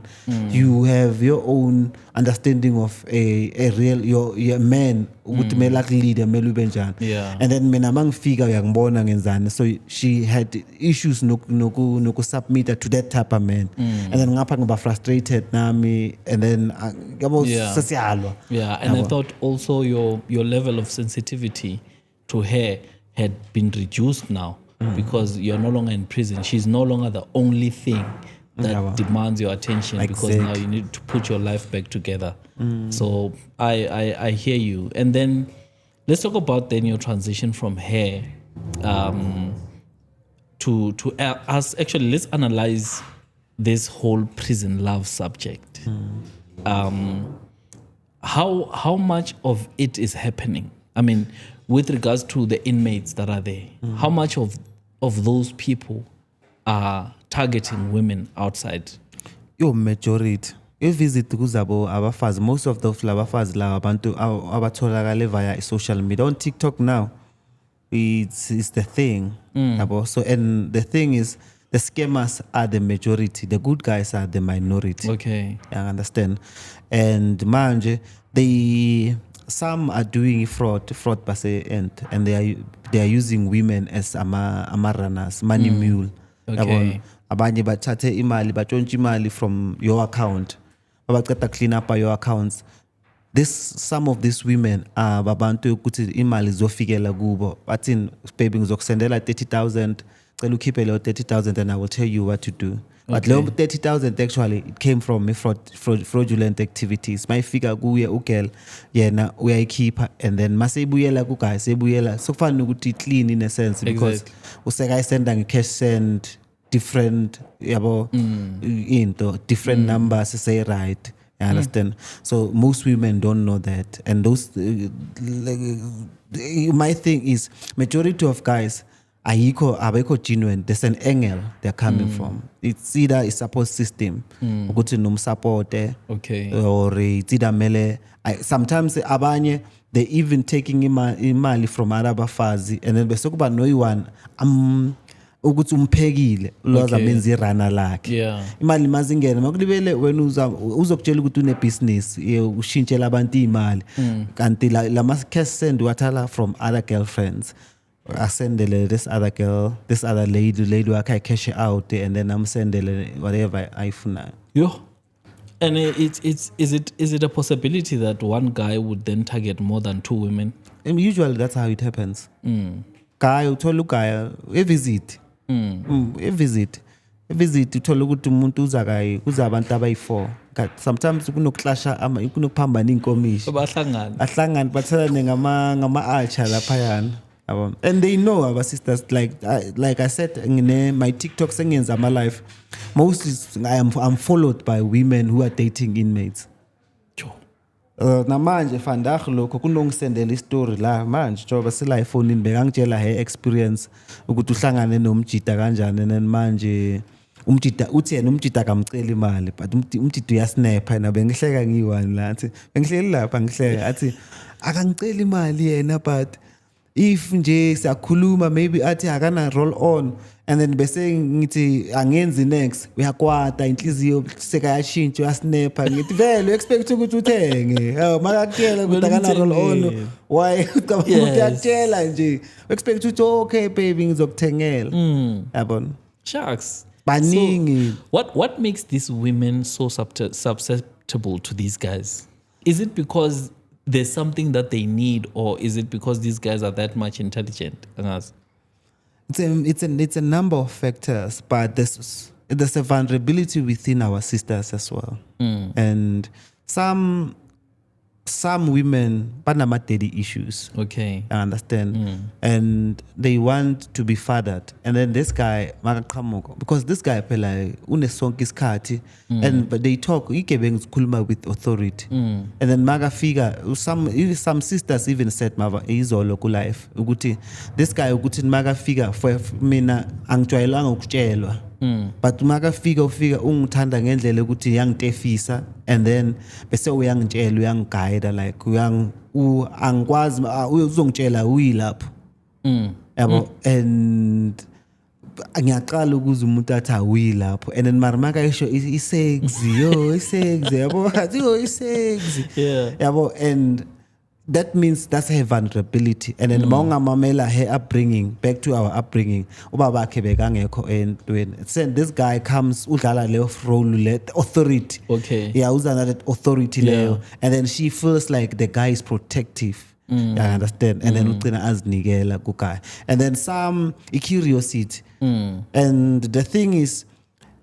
[SPEAKER 1] You have your own understanding of a real your man ukuthi mele akuleader mele ube njani. And then mina mangifika uyangibona ngenzani. So she had issues noku submit to that type of man. And then ngapha ngiba frustrated nami, and then yabo sesiyalwa.
[SPEAKER 2] And I thought also your level of sensitivity to her had been reduced now because you're no longer in prison. She's no longer the only thing that demands your attention because now you need to put your life back together. So I hear you. And then let's talk about then your transition from her to us. Actually, let's analyze this whole prison love subject. How much of it is happening? I mean, with regards to the inmates that are there, how much of those people are targeting women outside?
[SPEAKER 1] Your majority. If visit kuzabo abafazi, most of those abafazi la abantu abatholakale via social media on TikTok now. It's the thing. So and the thing is the scammers are the majority. The good guys are the minority.
[SPEAKER 2] Okay.
[SPEAKER 1] I understand. And manje some are doing fraud per se, and they are using women as ama runners, money mule.
[SPEAKER 2] Okay.
[SPEAKER 1] Abanye bathathe imali, batshontshe imali from your account. Babaceda clean up your accounts. Some of these women are babantu ukuthi imali zofikela kubo. Bathi baby ngizokusendela 30,000, cela ukhiphe leyo 30,000 and I will tell you what to do. But leyo 30,000 actually it came from fraudulent activities. Mayifika kuye ugirl yena uyayikhipha, and then masebuyela ku guy sebuyela sokufana ukuthi clean in a sense because usekayisenda nge-cash send different yabo into different numbers say right, You understand? So most women don't know that, and those my thing is majority of guys abeko genuine. There's an angle they're coming from. It's either a support system, ukuthi nomsupport,
[SPEAKER 2] Okay.
[SPEAKER 1] or it's either mele. Sometimes abanye they even taking imali from other bafazi, and then bese kuba no one ukuthi umphekile ulwazi amenza irana lakhe
[SPEAKER 2] Yeah.
[SPEAKER 1] imali mazingena makulibele wena uzokutshela ukuthi une business ushintshela abantu imali kanti la cash send wathala from other girlfriends asendele this other girl, this other lady wakhe cash out, and then amsendele whatever ayifunayo.
[SPEAKER 2] Yo. And is it a possibility that one guy would then target more than two women?
[SPEAKER 1] And usually that's how it happens. Guy uthola ugaya evisit uthola ukuthi umuntu uza abantu abayi4. Sometimes kunokuklasha kunokuphambana inkomishi ahlangana bathelane ngama-archer laphayana. And they know our sisters, like I said in my TikTok sengenza my life, mostly I'm followed by women who are dating inmates. Namanje vandag lokho kunongisendela istory la manje njoba sila iphone bekangitshela her experience ukuthi uhlangane nomjida kanjani, and manje umjida uthi yena umjida kamcela imali but umjida uyasnapper na bengihleka ngiwani la athi bengihleli lapha ngihleka athi akangicela imali yena but if nje siyakhuluma maybe athi akana roll on, and then bese ngithi angenzi next uyakwata inhliziyo sekayashintsha uyasnapper ngithi vele expect ukuthi uthenge makakutshela ukuthi akana roll on why ucabanga uyakutshela nje expect ukuthi okay baby ngizokuthengela yabona
[SPEAKER 2] Shucks.
[SPEAKER 1] baningi.
[SPEAKER 2] So what makes these women so susceptible to these guys? Is it because there's something that they need, or is it because these guys are that much intelligent?
[SPEAKER 1] It's a number of factors, but there's a vulnerability within our sisters as well, and some women banama daddy issues.
[SPEAKER 2] Okay,
[SPEAKER 1] I understand, and they want to be fathered, and then this guy makaqhamuka because this guy phela unesonke isikhathi, and but they talk igebengizikhuluma with authority, and then makafika some sisters even said mava izolo ku life ukuthi this guy ukuthi makafika for mina angijwayelanga ukutshelwa. But makafika ufika ungithanda ngendlela ukuthi yangitefisa, and then bese uyangitshela uyangiguide like angikwazi uzongitshela uyilapho yabo, and ngiyaqala ukuze umuntu athi awuyilapho, and then mara isho isexy isexy yabo athi isexy yabo, and that means that's her vulnerability, and then maungamamela her upbringing, back to our upbringing, ubaba bakhe bekangekho entweni. Then this guy comes udlala leyo role le authority.
[SPEAKER 2] Okay.
[SPEAKER 1] Yeah, uzana that authority leyo, and then she feels like the guy is protective. I understand, and then ugcina azinikela ku guy, and then some curiosity, and the thing is,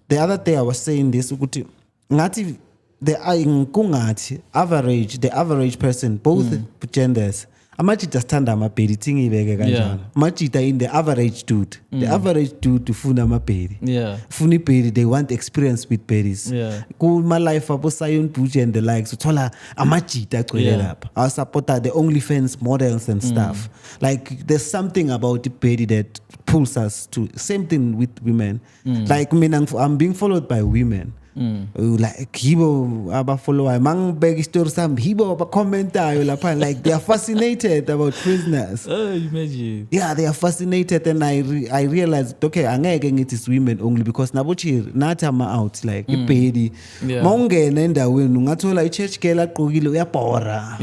[SPEAKER 1] the other day I was saying this ukuthi ngathi the average person, both genders, amajita standa amabhedi thingibeke kanjani. Amajita in the average dude, the average dude ufuna amabhedi, ufuna ibhedi, they want experience with bedies. Kuma life abo Sion Buji and the likes uthola amajita agcwele lapha. Our supporter, the OnlyFans models and stuff. Like there's something about the bedi that pulls us to. Same thing with women. Like I'm being followed by women. Like hibo abafollowayo mangibeka istory sami hibo abacommentayo lapha, like they are fascinated about prisoners.
[SPEAKER 2] Imagine.
[SPEAKER 1] Yeah, they are fascinated, and I realized okay angeke ngithi is women only because nabo chiri nathi ama out like ibhedi mawungena endaweni ungathola i-church girl aqokile uyabhora.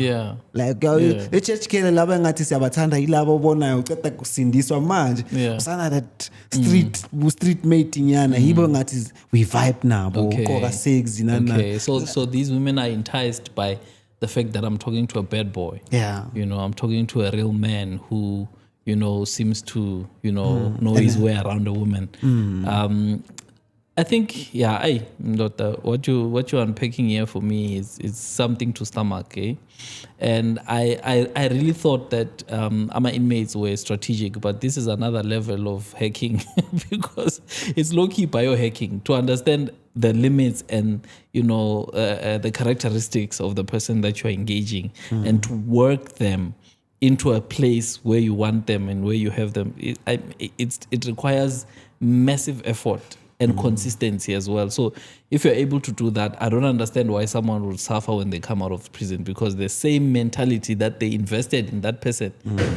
[SPEAKER 1] Like i-church girl laba ngathi siyabathanda yilabo obonayo uceda kusindiswa manje usana that street mate nyana hibo ngathi we vibe nabo.
[SPEAKER 2] Okay, so these women are enticed by the fact that I'm talking to a bad boy. I'm talking to a real man who, seems to, know his way around a woman. I think, Ndoda, what you're unpacking here for me is something to stomach, eh? And I really thought that our inmates were strategic, but this is another level of hacking because it's low-key biohacking to understand the limits and the characteristics of the person that you're engaging and to work them into a place where you want them and where you have them. It requires massive effort and consistency as well. So if you're able to do that, I don't understand why someone would suffer when they come out of prison, because the same mentality that they invested in that person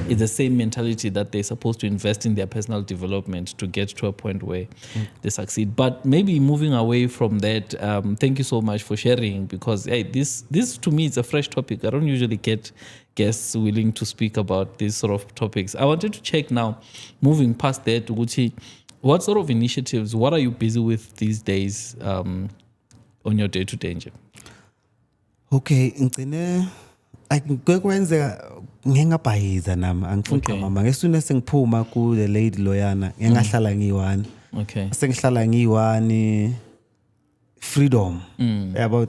[SPEAKER 2] is the same mentality that they're supposed to invest in their personal development to get to a point where they succeed. But maybe moving away from that, thank you so much for sharing, because this to me is a fresh topic. I don't usually get guests willing to speak about these sort of topics. I wanted to check now, moving past that, Uguchi, what sort of initiatives, what are you busy with these days on your day-to-day nje?
[SPEAKER 1] Okay, ngicine kwenzeka ngingabhayiza nami angifuni mama ngesune sengiphuma ku the lady loyana ngingahlala ngiyi-1.
[SPEAKER 2] Okay.
[SPEAKER 1] Sengihlala ngiyi-1 freedom.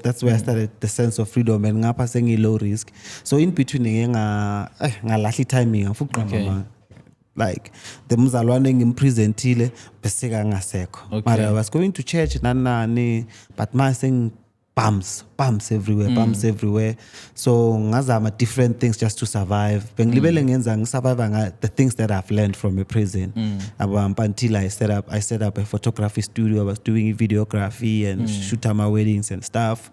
[SPEAKER 1] That's where I started the sense of freedom, and ngapha sengi low risk. So in between ngalahli timing afuqa mama. Like the mzalwane ngimpresentile bese kangasekho. But I was going to church nani, but my saying bumps everywhere. So ngazama different things just to survive. Bengilibele ngenza ngisurvive the things that I've learned from a prison. Until I set up a photography studio. I was doing videography and shoot my weddings and stuff.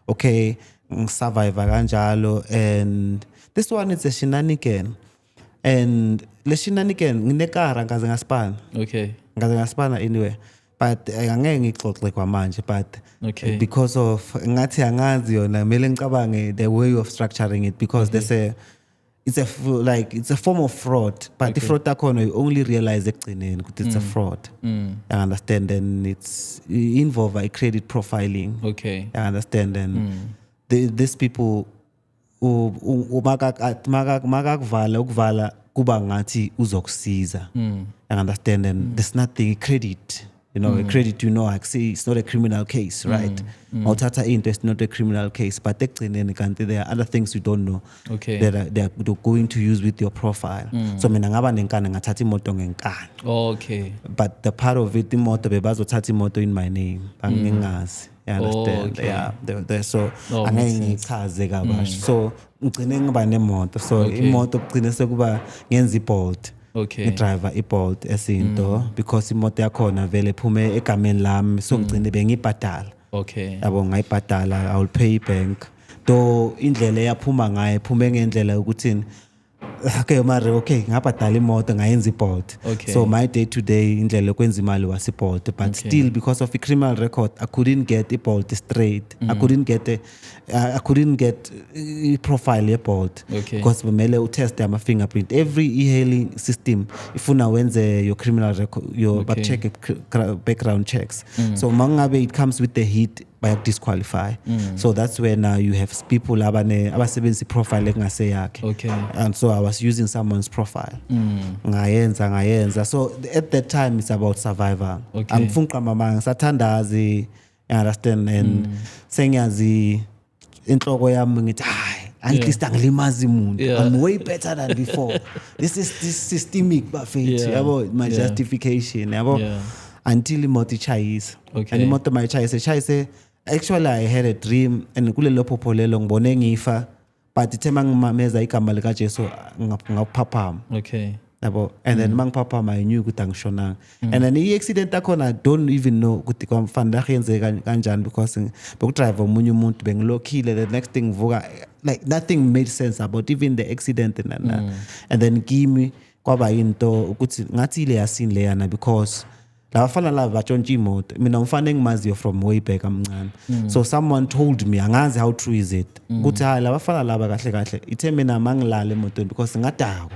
[SPEAKER 1] Okay, survive kanjalo, and this one is a shenanigan. And le shenanigan nginekara ngaze ngaspana.
[SPEAKER 2] Okay.
[SPEAKER 1] Ngaze ngaspana anyway. But angeke ngixoxe kwamanje, but because of ngathi angazi yona mele ngicabange the way of structuring it, because it's a form of fraud, but the fraud takhona you only realize ekugcineni ukuthi it's a fraud. I understand, and it's involve a credit profiling.
[SPEAKER 2] Okay.
[SPEAKER 1] I understand, and these people ukuvala kuba ngathi uzokusiza. I understand, and there's nothing credit. A credit, I see it's not a criminal case, right? Mautata into it's not a criminal case, but there are other things you don't know that they are going to use with your profile. So mina ngaba nenkani ngathatha imoto ngenkani.
[SPEAKER 2] Okay.
[SPEAKER 1] But the part of it, imoto bebazothatha imoto in my name. Angingazi. You understand? Yeah. So angeke ngichaze kabashi. So ngicine ngiba nemoto. So imoto kugcine sekuba ngenza iBolt.
[SPEAKER 2] Okay.
[SPEAKER 1] Driver iBolt esinto because imoto yakhona vele iphume egameni lami, so ngicine bengibhadala.
[SPEAKER 2] Okay.
[SPEAKER 1] Yabo ngayibhadala, I will pay bank. Do indlela yaphuma ngayo iphume ngendlela ukuthi ngabhadala imoto ngayenza iBolt. So my day to day indlela yokwenza imali was iBolt, but still because of the criminal record I couldn't get iBolt straight. I couldn't get a profile yeBolt because kumele utest my fingerprint. Every e-hailing system ifuna wenze your criminal record, your check background checks. So mangabe it comes with the hit by disqualify. So that's where now you have people abasebenzisa profile engase yakhe. And so I was using someone's profile. Ngayenza. So at that time it's about survival. Angifuna mama ngisathandazi, you understand, and sengiyazi inhloko yami ngithi at least angilimazi umuntu. I'm way better than before. This systemic buffet. My justification. Until imoto ichayisa. And imoto mayichayise. Actually I had a dream, and kulelo phopholelo ngibone ngifa, but ithe mangimameza igama lika Jesu ngaphaphama. And then mangiphaphama I knew ukuthi angishonanga. And then i-accident akhona I don't even know ukuthi kwamfanele yenzeka kanjani, because bekudrive omunye umuntu bengilokhile. The next thing vuka, like nothing made sense about even the accident and then kimi kwaba into ukuthi ngathi ile yasini leyana, because lafana lava batshontsha imoto. Mina ngifane ngimaziyo from way back amncane. So someone told me, angazi how true is it, ukuthi labafana laba kahle ithe mina mangilala emotweni because ngadakwa.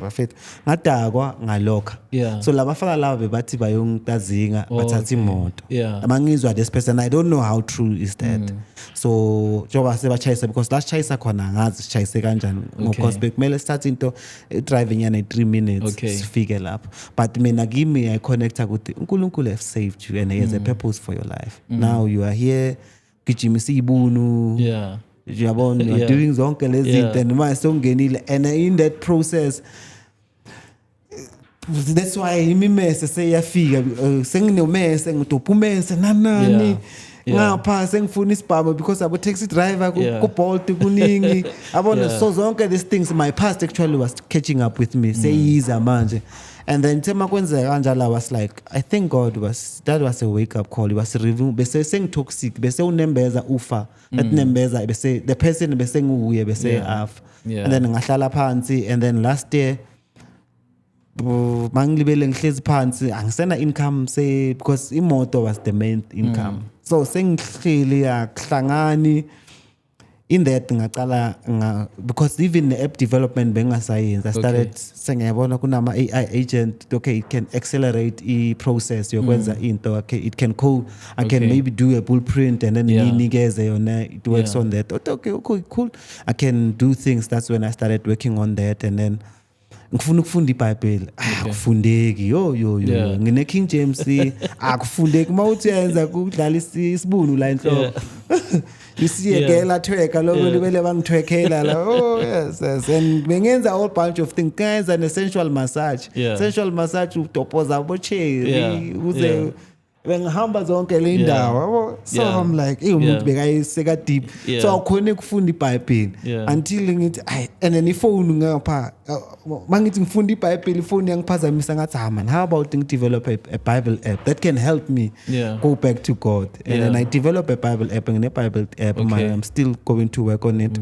[SPEAKER 1] bafethu ngadakwa ngalokha
[SPEAKER 2] Yeah.
[SPEAKER 1] so labafana laba bebathi bayongitazinga bathatha imoto
[SPEAKER 2] Yeah.
[SPEAKER 1] amangizwa this person I don't know how true is that so njengoba sebachayisa because la sichayisa khona ngazi sichayise kanjani because bekumele sithathe into driving yana 3 minutes
[SPEAKER 2] Okay.
[SPEAKER 1] sifike lapho but mina kimi I connecta ukuthi uNkulunkulu have saved you and he has a purpose for your life now you are here gijimisa ibunu
[SPEAKER 2] Yeah.
[SPEAKER 1] yabona you are
[SPEAKER 2] Yeah.
[SPEAKER 1] doing zonke lezi zinto and manje sewungenile and in that process that's why imimese seyafika senginomese ngidopumese nanani ngapha sengifuna isibhamu because abo taxi driver ku Bolt kuningi abona so zonke these things my past actually was catching up with me seyiza manje and then tema kwenzeka kanjalo I was like I think that was a wake up call it was review bese sengitoxic bese unembeza ufa that nembeza bese the person bese nguye bese afa and then ngahlala phansi and then last year mangilibele ngihlezi phansi angisena income say because imoto was the main income so sengihleli akuhlangani in that ngaqala because even the app development bengasayenza I started sengiyabona kunama AI agent okay it can accelerate the process yokwenza into okay it can code I can maybe do a blueprint and then nginikeze yona it works on that okay cool I can do things that's when I started working on that and then ngifuna ukufunda iBhayibheli akufundeki yo ngine King James akufundeki mawuthi yenza kudlala isibunu la enhloko isiyekela thweka lokho libele bangithwekela la yes and bengenza a whole bunch of things guys an essential massage utopoza bocherry uze bengihamba zonke le ndawo so I'm like umuntu bekayiseka deep so akhona ukufunda iBhayibheli until ngithi and then ifone ngapha mangithi ngifunda iBhayibheli ifone yangiphazamisa ngathi man how about develop a Bible app that can help me go back to God and then I develop a Bible app and a Bible app I'm still going to work on it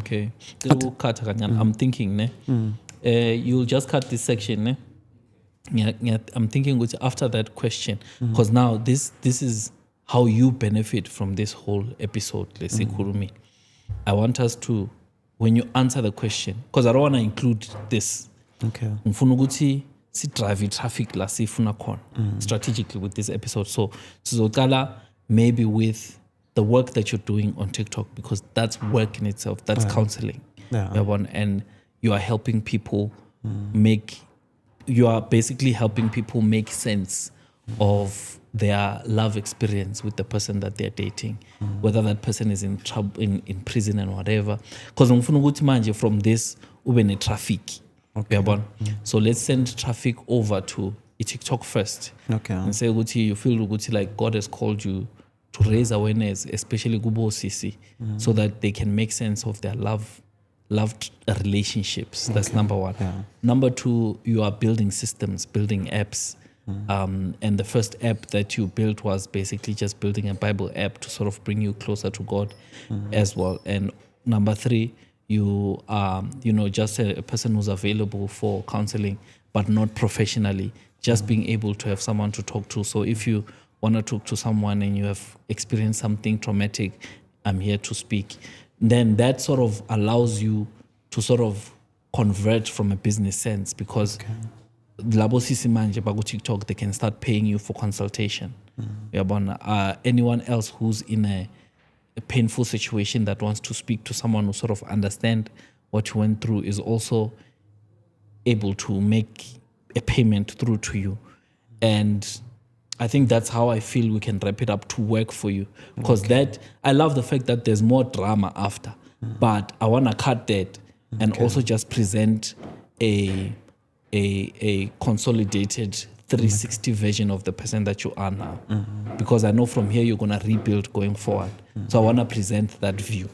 [SPEAKER 2] I'm thinking you'll just cut this section I'm thinking after that question because now this is how you benefit from this whole episode Kurumi. I want us to when you answer the question because I don't want to include this ngifuna ukuthi si drive traffic la sifuna khona strategically with this episode so sizocala maybe with the work that you're doing on TikTok because that's work in itself that's counseling and you are helping people you are basically helping people make sense of their love experience with the person that they're dating, whether that person is in trouble, in prison and whatever. Because ngifuna ukuthi manje from this ube ne traffic. So let's send traffic over to TikTok first. And say ukuthi you feel ukuthi like God has called you to raise awareness, especially kubo sisi, so that they can make sense of their loved relationships. That's number one. Number two, you are building systems, building apps. And the first app that you built was basically just building a Bible app to sort of bring you closer to God as well. And number three, you are, just a person who's available for counseling, but not professionally, just being able to have someone to talk to. So if you want to talk to someone and you have experienced something traumatic, I'm here to speak. Then that sort of allows you to sort of convert from a business sense because labo sisi manje baku TikTok they can start paying you for consultation. Anyone else who's in a painful situation that wants to speak to someone who sort of understand what you went through is also able to make a payment through to you. And I think that's how I feel we can wrap it up to work for you. Because that, I love the fact that there's more drama after. But I want to cut that and also just present a consolidated 360 version of the person that you are now. Because I know from here you're going to rebuild going forward. So I want to present that view.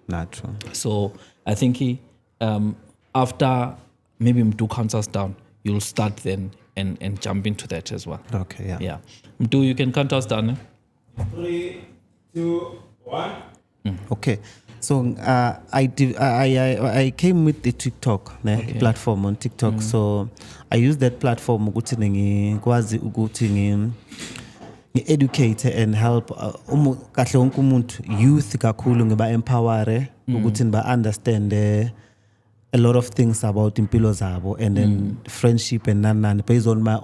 [SPEAKER 1] Natural.
[SPEAKER 2] So I think after maybe Mdu counts us down, you'll start then and jump into that as well.
[SPEAKER 1] Okay, yeah.
[SPEAKER 2] Mdu, you can count us down.
[SPEAKER 3] 3, 2, 1.
[SPEAKER 1] Okay. So I came with the TikTok platform on TikTok. So I use that platform ukuthi ngikwazi ukuthi ngi-educate and help kahle wonke umuntu youth kakhulu ngiba empower ukuthi ba understand a lot of things about impilo zabo and then friendship and nan based on my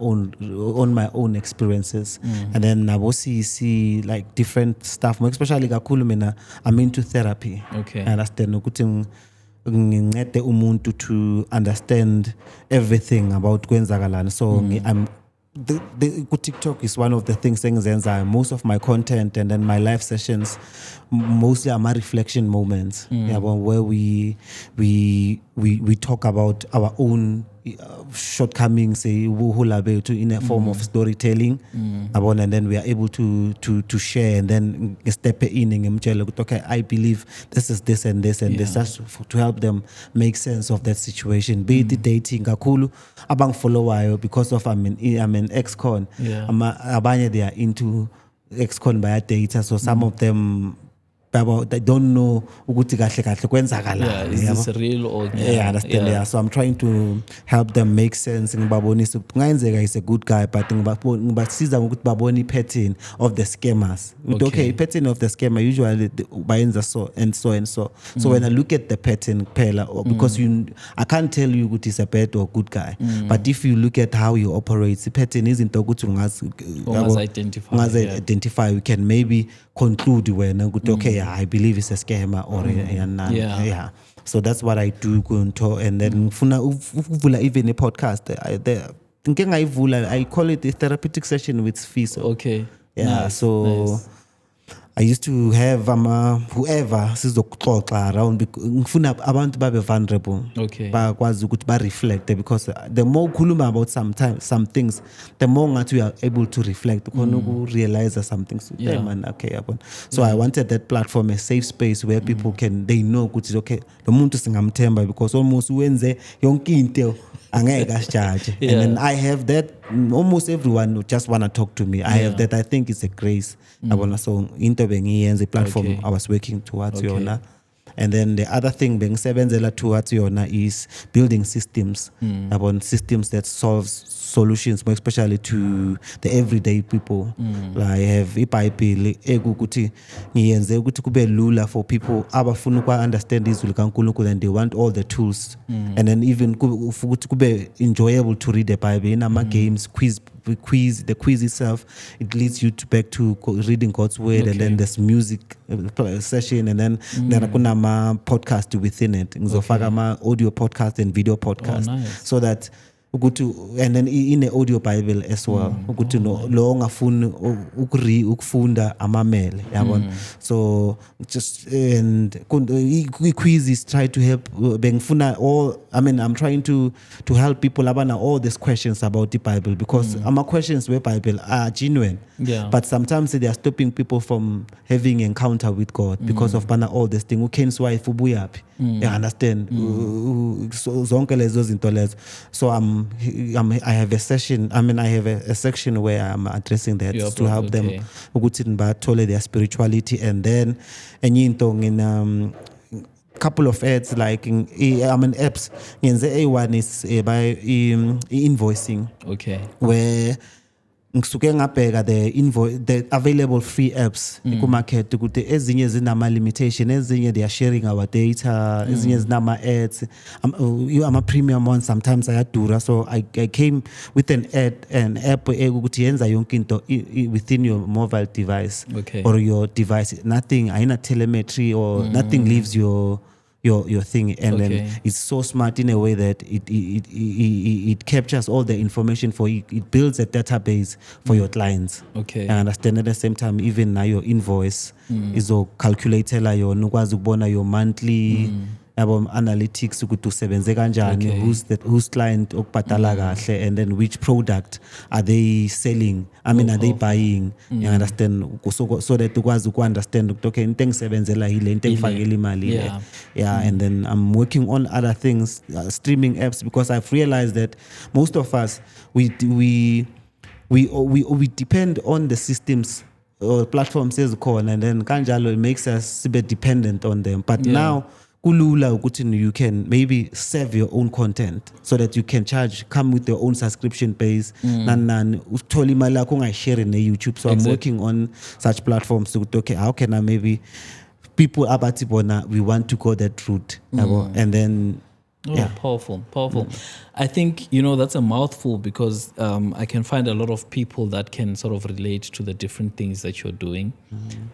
[SPEAKER 1] own experiences. And then nabo see like different stuff, especially kakhulu mina I'm into therapy.
[SPEAKER 2] Okay.
[SPEAKER 1] I understand ukuthi ngincede umuntu to understand everything about kwenzakalani. So I'm the TikTok is one of the things most of my content and then my live sessions mostly are my reflection moments, where we talk about our own shortcomings in a form of storytelling, and then we are able to share and then step in and okay, I believe this is this and this and this, just to help them make sense of that situation. Be it dating kakulu abang follow because of I'm an ex-con. Abanye they are into ex-con by data, so some of them they don't know ukuthi kahle kwenzakalani.
[SPEAKER 2] Is this real or
[SPEAKER 1] understand? So I'm trying to help them make sense. Ngibabonisa kungenzeka is a good guy, but ngibasiza ukuthi babone pattern of the scammers. Okay, pattern of the scammer usually bayenza so and so and so. So when I look at the pattern because I can't tell you ukuthi is a bad or good guy, but if you look at how he operates, the pattern isn't ukuthi identify. We can maybe conclude when okay, I believe it's a scammer or so that's what I do. And then even a podcast I call it a therapeutic session with Fiso.
[SPEAKER 2] Okay.
[SPEAKER 1] Nice.
[SPEAKER 2] Nice.
[SPEAKER 1] I used to have whoever sizokuxoxa around ngifuna abantu babe vulnerable, bakwazi ukuthi ba reflect, because the more khuluma about some things, the more ngathi we are able to reflect, realize some things. So I wanted that platform, a safe space where people they know ukuthi okay, lo muntu singamthemba because almost wenze yonke into angeke asijudge. And then I have that. Almost everyone who just want to talk to me, I have that. I think it's a grace. So into the platform I was working towards yona. And then the other thing being sebenzela towards yona is building systems, systems that solves solutions, more especially to the everyday people. Like I have iBhayibheli ukuthi ngiyenze ukuthi kube lula for people abafuna ukwa understand izwi likaNkulunkulu and they want all the tools, and then even ukuthi kube enjoyable to read the Bible in ama games, the quiz itself, it leads you back to reading God's word, and then there's music session, and then kuna ma podcast within it. Ngizofaka ma audio podcast and video podcast.
[SPEAKER 2] Nice.
[SPEAKER 1] So that and then in the audio Bible as well, ukuthi lo ongafuni ukufunda amamele, yabona. So just and quizzes try to help bengfuna I'm trying to help people abana all these questions about the Bible, because my questions with Bible are genuine, but sometimes they are stopping people from having encounter with God because of all this thing. Uken's wife ubuyaphi, you understand? So zonke lezo zinto lezo. So I have a session. I have a section where I'm addressing that to help them ukuthi bathole their spirituality, and then enye into in couple of ads like apps. A1 is by invoicing.
[SPEAKER 2] Okay.
[SPEAKER 1] Where ngisuke ngabheka the available free apps ku-market ukuthi ezinye zinama limitation, ezinye they are sharing our data, ezinye zinama ads, ama premium ones sometimes ayadura. So I came with an app ukuthi yenza yonke into within your mobile device, or your device. Nothing, ayina telemetry or nothing leaves your thing, and then it's so smart in a way that it captures all the information for you. It builds a database for your clients. And understand at the same time, even now your invoice is all calculated like your nukwazi ukubona your monthly analytics ukuthi usebenze kanjani, whose client okubhadala kahle, and then which product are they selling, are they buying, you understand, so that ukwazi ku understand okay into engisebenzela yile, into engifakela imali and then I'm working on other things, streaming apps, because I've realized that most of us we depend on the systems or platforms as called, and then kanjalo it makes us a bit dependent on them. But now kulula ukuthi you can maybe serve your own content so that you can come with your own subscription base, nan uthola imali yakho ungayishare ne YouTube. So I'm working on such platforms to okay, how can I maybe people abathi bona we want to go that route, and then
[SPEAKER 2] Oh,
[SPEAKER 1] Yeah.
[SPEAKER 2] powerful. I think, that's a mouthful because I can find a lot of people that can sort of relate to the different things that you're doing.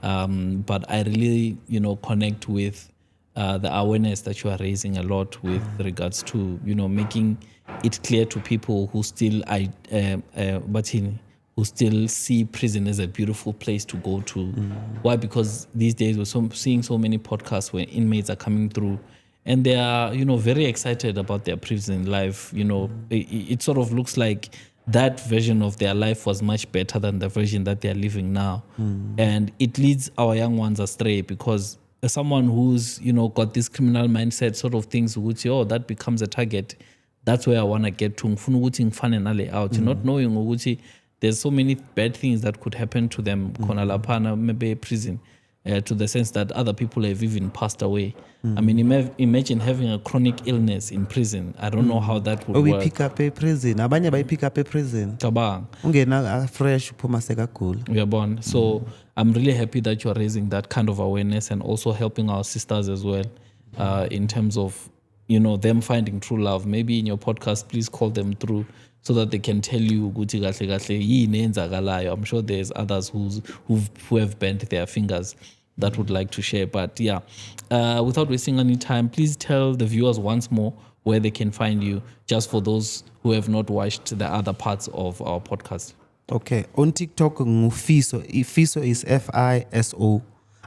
[SPEAKER 2] But I really, connect with the awareness that you are raising a lot with regards to, making it clear to people who still, who still see prison as a beautiful place to go to. Why? Because these days we're seeing so many podcasts where inmates are coming through and they are, very excited about their prison life. It sort of looks like that version of their life was much better than the version that they are living now. And it leads our young ones astray because as someone who's, got this criminal mindset sort of things, would say, oh, that becomes a target. That's where I want to get to. Ngifuna ukuthi ngifane nale out. Not knowing ukuthi there's so many bad things that could happen to them, khona laphana maybe prison. To the sense that other people have even passed away. I mean, imagine having a chronic illness in prison. I don't know how that would
[SPEAKER 1] We
[SPEAKER 2] work.
[SPEAKER 1] pick up a prison. Abanye pick up a prison.
[SPEAKER 2] Cabang.
[SPEAKER 1] Ungena fresh uphuma sekagula.
[SPEAKER 2] We are born. So I'm really happy that you are raising that kind of awareness and also helping our sisters as well in terms of, them finding true love. Maybe in your podcast, please call them through so that they can tell you, "Guthi kahle kahle, yini eyenzakalayo." I'm sure there's others who have bent their fingers that would like to share. But yeah, without wasting any time, please tell the viewers once more where they can find you, just for those who have not watched the other parts of our podcast.
[SPEAKER 1] Okay, on TikTok ngufiso. Fiso is FISO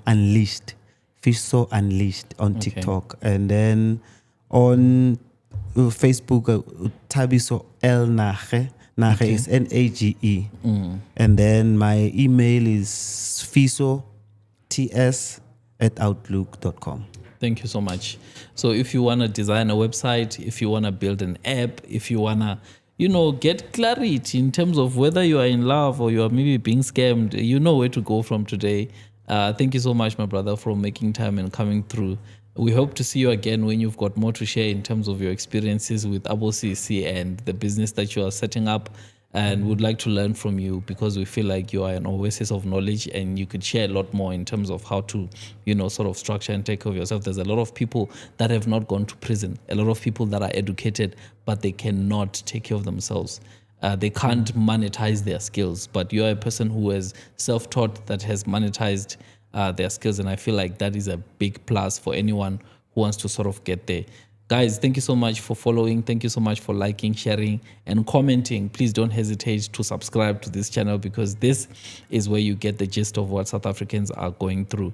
[SPEAKER 1] Unleashed. Fiso Unleashed on TikTok, and then on Facebook Thabiso El Nage. Nage is NAGE, and then my email is fisots@outlook.com.
[SPEAKER 2] Thank you so much. So if you want to design a website, if you want to build an app, if you want to, get clarity in terms of whether you are in love or you are maybe being scammed, you know where to go from today. Thank you so much, my brother, for making time and coming through. We hope to see you again when you've got more to share in terms of your experiences with Abo CC and the business that you are setting up. And would like to learn from you because we feel like you are an oasis of knowledge and you could share a lot more in terms of how to, sort of structure and take care of yourself. There's a lot of people that have not gone to prison, a lot of people that are educated, but they cannot take care of themselves. They can't monetize their skills, but you're a person who is self-taught that has monetized their skills. And I feel like that is a big plus for anyone who wants to sort of get there. Guys, thank you so much for following. Thank you so much for liking, sharing, and commenting. Please don't hesitate to subscribe to this channel because this is where you get the gist of what South Africans are going through.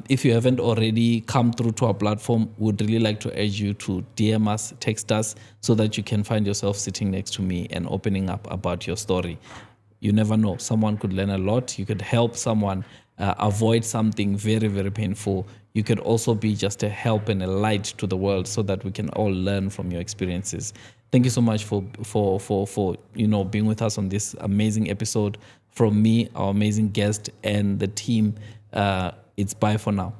[SPEAKER 2] If you haven't already come through to our platform, we'd really like to urge you to DM us, text us, so that you can find yourself sitting next to me and opening up about your story. You never know. Someone could learn a lot. You could help someone avoid something very, very painful. You could also be just a help and a light to the world so that we can all learn from your experiences. Thank you so much for being with us on this amazing episode. From me, our amazing guest, and the team, it's bye for now.